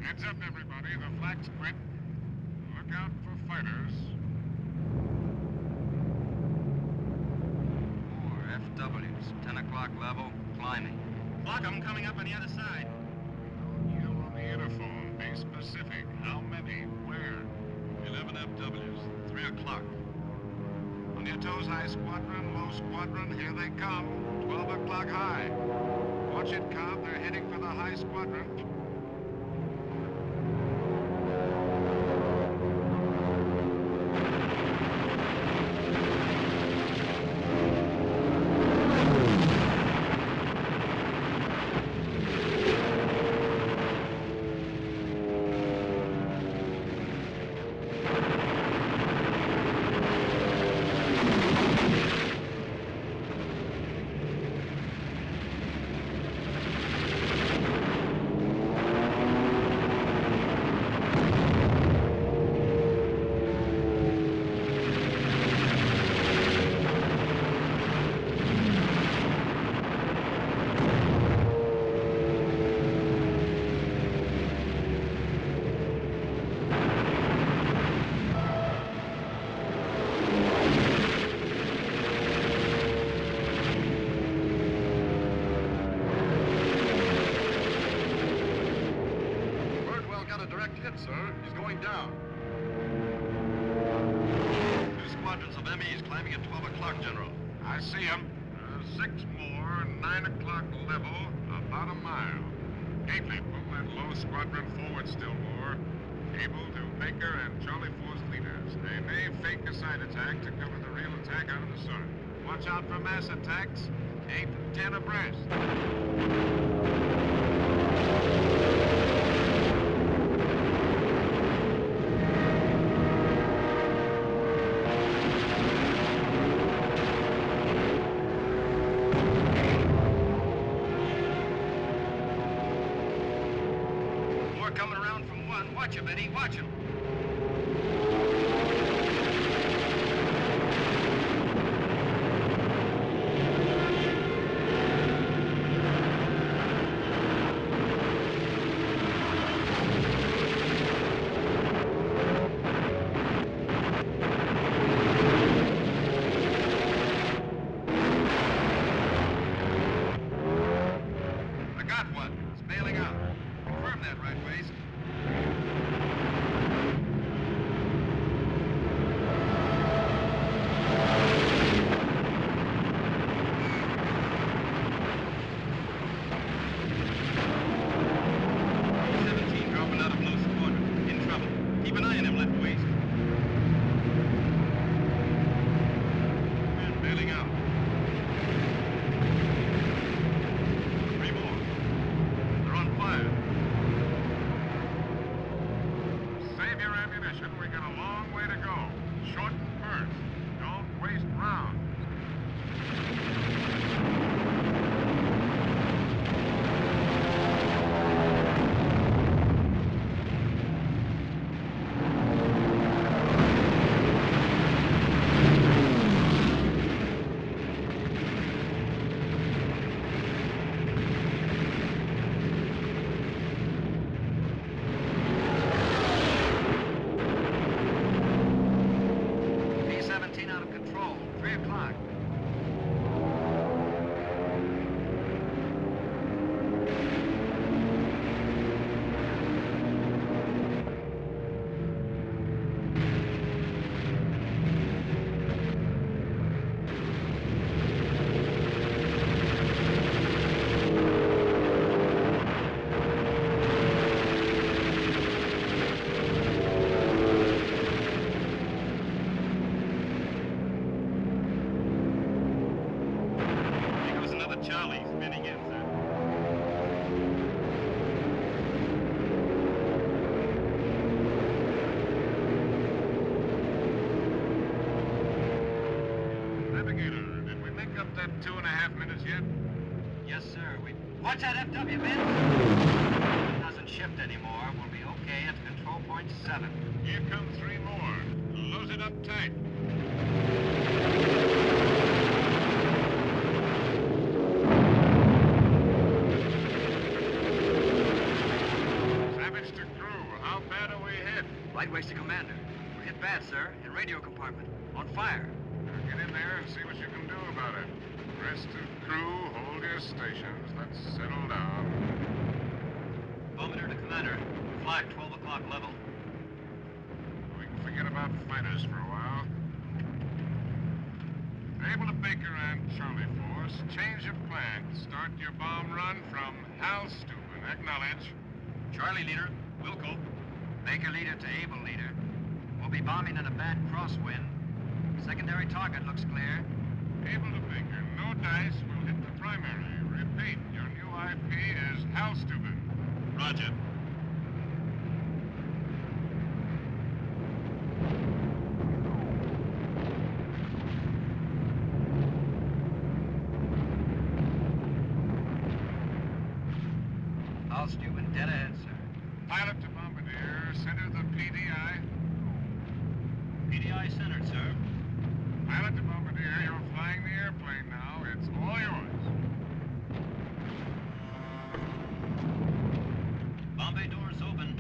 Heads up, everybody. The flag's quit. Look out for fighters. 4 FWs, 10 o'clock level, climbing. Lock 'em coming up on the other side. You on the interphone. Be specific. How many? Where? 11 FWs, 3 o'clock. On your toes, high squadron, low squadron, here they come. 12 o'clock high. Watch it, Cobb. They're heading for the high squadron. sir. He's going down. 2 squadrons of MEs climbing at 12 o'clock, General. I see him. 6 more, 9 o'clock level, about a mile. Gately, pull that low squadron forward still more. Able to Baker and Charlie 4's leaders. They may fake a side attack to cover the real attack out of the sun. Watch out for mass attacks. 8 and 10 abreast. More coming around from 1. Watch him, Eddie. Watch him. I got one. It's bailing out. Confirm that, right waist. Dropping out of low squadron. In trouble. Keep an eye on him, left waist. And bailing out. 3 more. They're on fire. Save your ammunition. We got a long way to go. Shorten first. Don't waste rounds. B-17 out of control. 3 o'clock. Here goes another Charlie spinning in, sir. Navigator, did we make up that 2.5 minutes yet? Yes, sir. Watch that FW, Ben. If it doesn't shift anymore, we'll be okay at control point 7. Here come 3 more. Close it up tight. Savage to crew. How bad are we hit? Right waist to commander. We're hit bad, sir. In radio compartment. On fire. Now get in there and see what you can do about it. Rest of crew, hold your stations. Let's settle down. Bomber to commander. Flag 12 o'clock level. We can forget about fighters for a while. Able to Baker and Charlie Force, change of plan. Start your bomb run from Hal Steuben. Acknowledge. Charlie leader, Wilco. Baker leader to Able leader. We'll be bombing in a bad crosswind. Secondary target looks clear. Able to Baker, no dice. We'll hit the primary. Repeat, your new IP is Hal Steuben. Roger. Hal Steuben, dead ahead, sir. Pilot to Bombardier, center the PDI. PDI centered, sir. Pilot to Bombardier, you're flying the airplane now. It's all yours. Bombay doors open.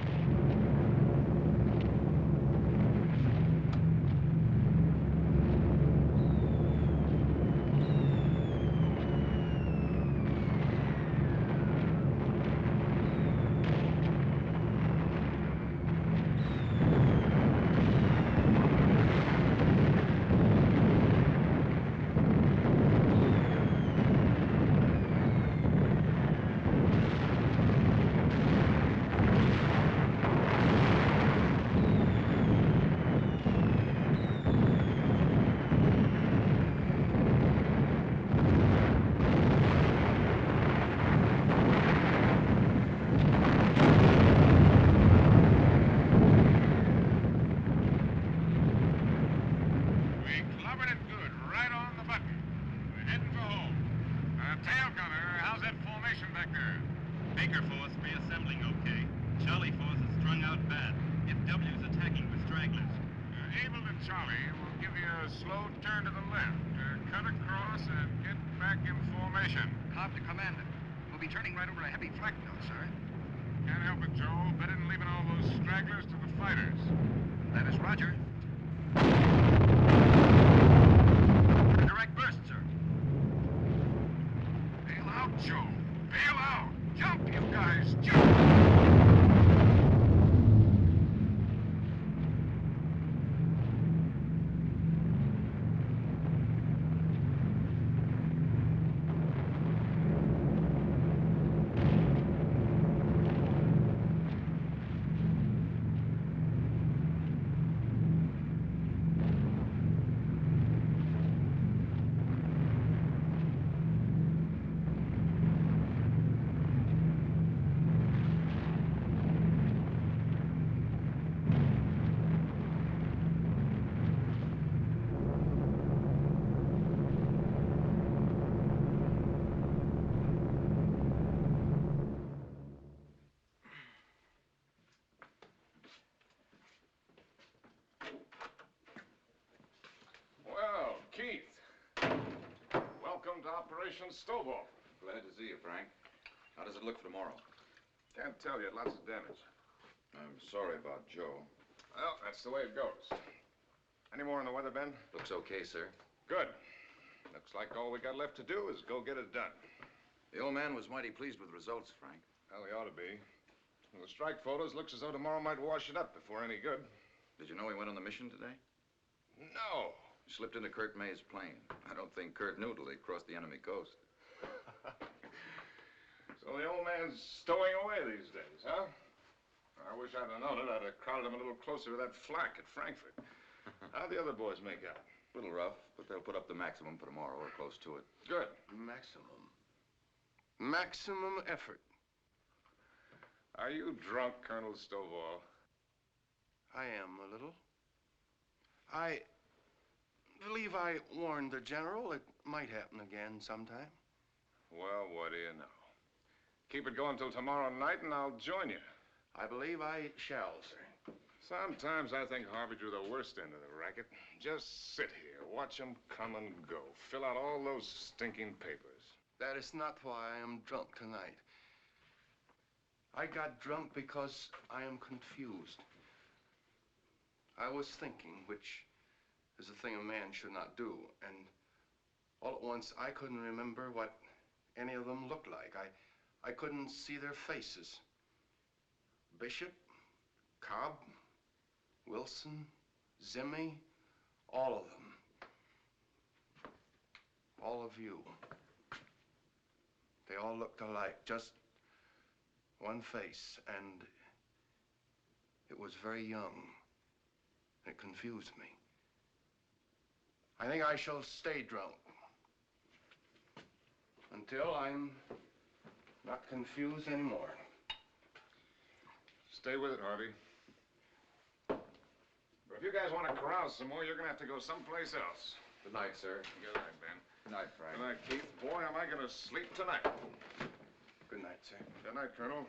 Charlie will give you a slow turn to the left. Cut across and get back in formation. Copy, Commander. We'll be turning right over a heavy flak now, sir. Can't help it, Joe. Better than leaving all those stragglers to the fighters. That is Roger. Direct burst, sir. Bail out, Joe. Bail out. Jump, you guys. Jump. Keith. Welcome to Operation Stovall. Glad to see you, Frank. How does it look for tomorrow? Can't tell yet. Lots of damage. I'm sorry about Joe. Well, that's the way it goes. Any more on the weather, Ben? Looks okay, sir. Good. Looks like all we got left to do is go get it done. The old man was mighty pleased with the results, Frank. Well, he ought to be. From the strike photos, looks as though tomorrow might wash it up before any good. Did you know he went on the mission today? No. He slipped into Kurt May's plane. I don't think Kurt knew till he crossed the enemy coast. So the old man's stowing away these days, huh? I wish I'd have known it. I'd have crowded him a little closer to that flak at Frankfurt. How'd the other boys make out? A little rough, but they'll put up the maximum for tomorrow or close to it. Good. Maximum. Maximum effort. Are you drunk, Colonel Stovall? I am a little. I believe I warned the general it might happen again sometime. Well, what do you know? Keep it going till tomorrow night and I'll join you. I believe I shall, sir. Sometimes I think Harvey drew the worst end of the racket. Just sit here, watch them come and go. Fill out all those stinking papers. That is not why I am drunk tonight. I got drunk because I am confused. I was thinking, which is a thing a man should not do, and all at once I couldn't remember what any of them looked like. I couldn't see their faces. Bishop, Cobb, Wilson, Zimmy, all of them. All of you. They all looked alike, just one face, and it was very young. It confused me. I think I shall stay drunk until I'm not confused anymore. Stay with it, Harvey. But if you guys want to carouse some more, you're going to have to go someplace else. Good night, sir. Good night, Ben. Good night, Frank. Good night, Keith. Boy, am I going to sleep tonight. Good night, sir. Good night, Colonel.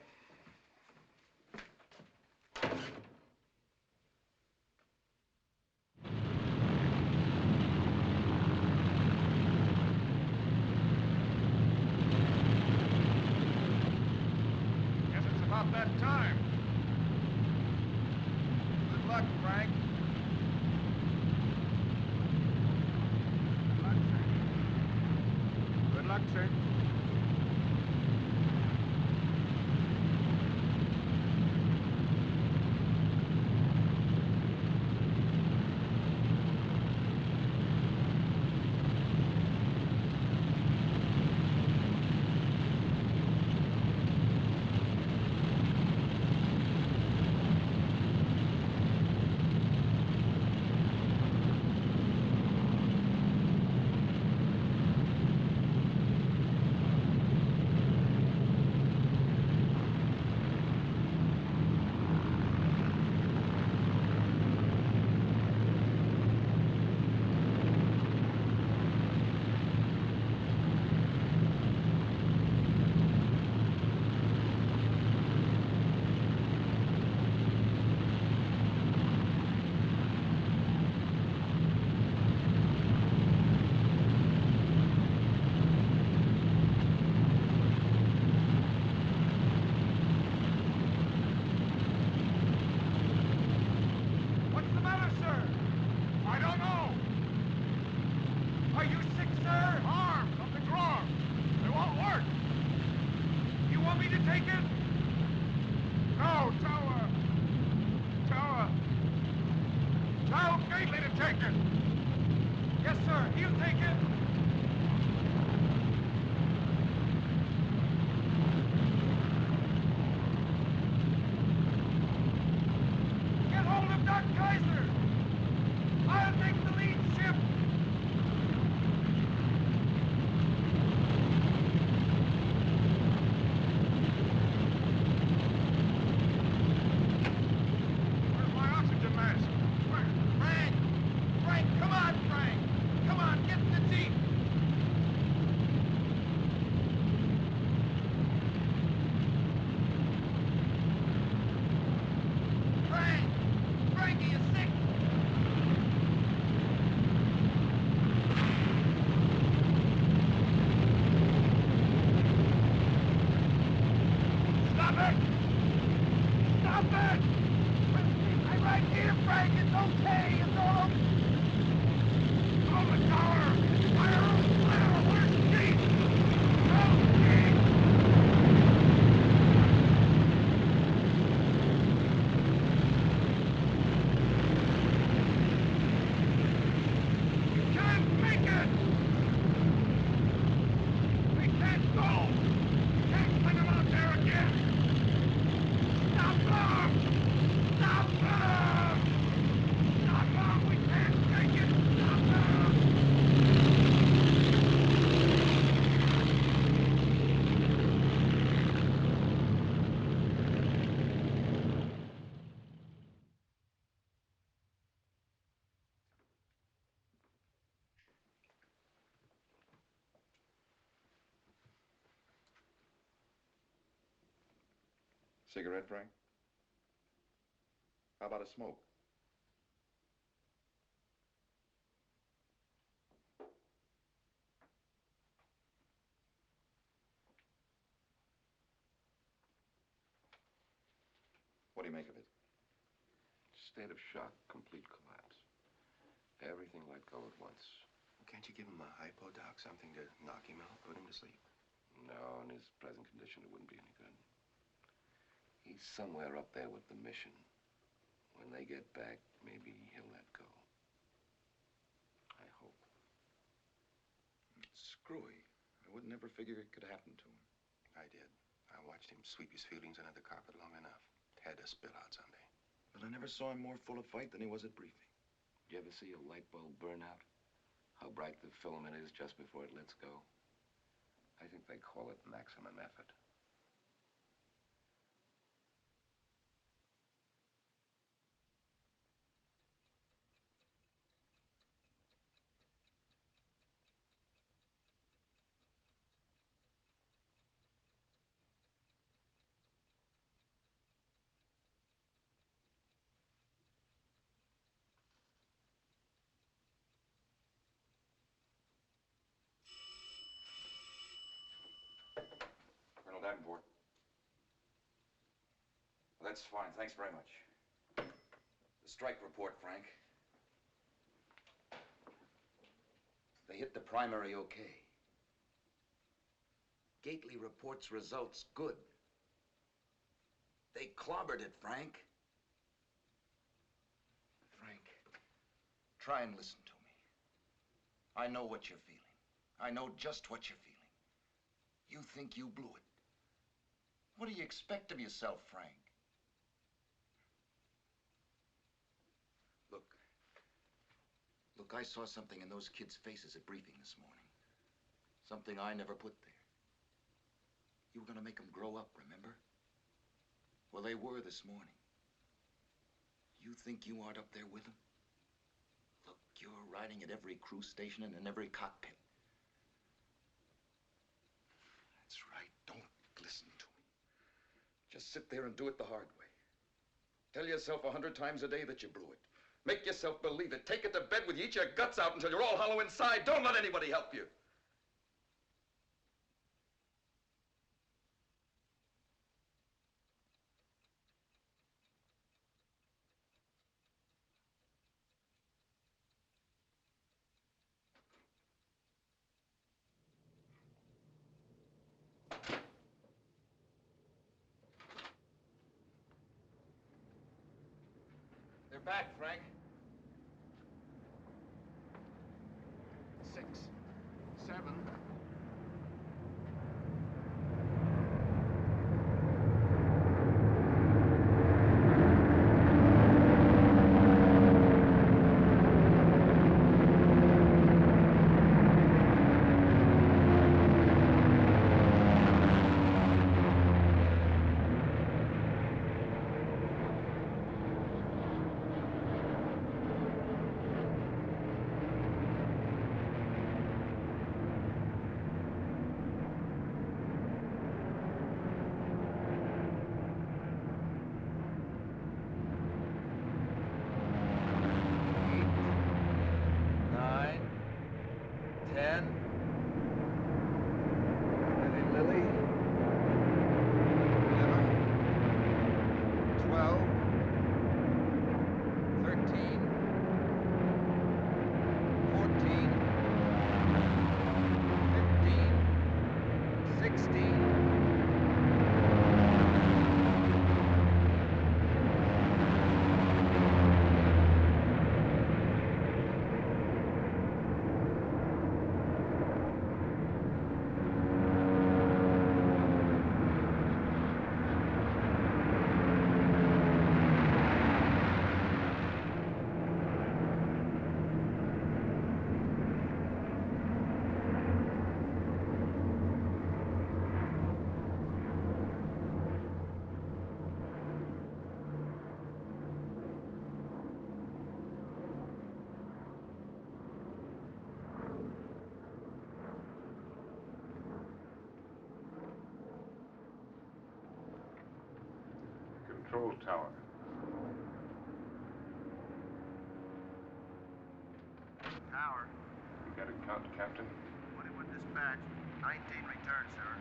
Guess it's about that time. Good luck, Frank. Good luck, sir. take it? No, tell Gately to take it. Yes, sir, he'll take it. Get hold of Doc Kaiser. I'll take the lead ship. Where's my oxygen mask? Frank, come on, Frank. Come on, get in the Jeep. Frank, are you sick? Stop it! Stop it! I'm right here, Frank. It's okay. It's all okay. On the tower! Fire! Where's the Jeep? Help me! We can't make it! We can't go! We can't send them out there again! Stop them! Stop them! Stop them! We can't take it! Stop them! Cigarette, Frank? How about a smoke? What do you make of it? State of shock, complete collapse. Everything let go at once. Can't you give him a hypo, Doc? Something to knock him out, put him to sleep? No, in his present condition, it wouldn't be any good. He's somewhere up there with the mission. When they get back, maybe he'll let go. I hope. It's screwy. I would never figure it could happen to him. I did. I watched him sweep his feelings under the carpet long enough. Had to spill out someday. But I never saw him more full of fight than he was at briefing. Did you ever see a light bulb burn out? How bright the filament is just before it lets go? I think they call it maximum effort. Colonel Davenport. Well, that's fine. Thanks very much. The strike report, Frank. They hit the primary okay. Gately reports results good. They clobbered it, Frank. Frank, try and listen to me. I know what you're feeling. I know just what you're feeling. You think you blew it. What do you expect of yourself, Frank? Look, I saw something in those kids' faces at briefing this morning. Something I never put there. You were gonna make them grow up, remember? Well, they were this morning. You think you aren't up there with them? Look, you're riding at every crew station and in every cockpit. That's right. Don't listen to me. Just sit there and do it the hard way. Tell yourself 100 times a day that you blew it. Make yourself believe it. Take it to bed with you. Eat your guts out until you're all hollow inside. Don't let anybody help you. your back, Frank. 6, 7. Control tower. Tower. You got a count, Captain? Hollywood dispatch. 19 return, sir.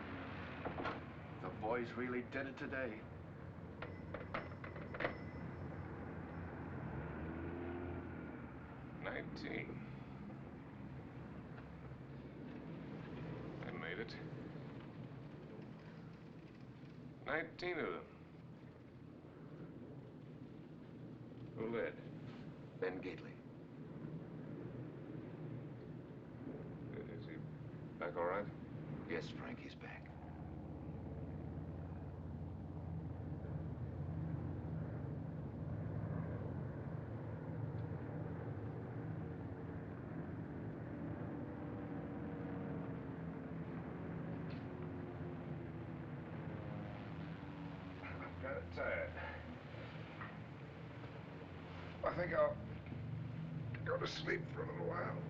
The boys really did it today. I made it. 19 of them. Who led? Ben Gately. Is he back all right? Yes, Frank, he's back. I'm kind of tired. I think I'll go to sleep for a little while.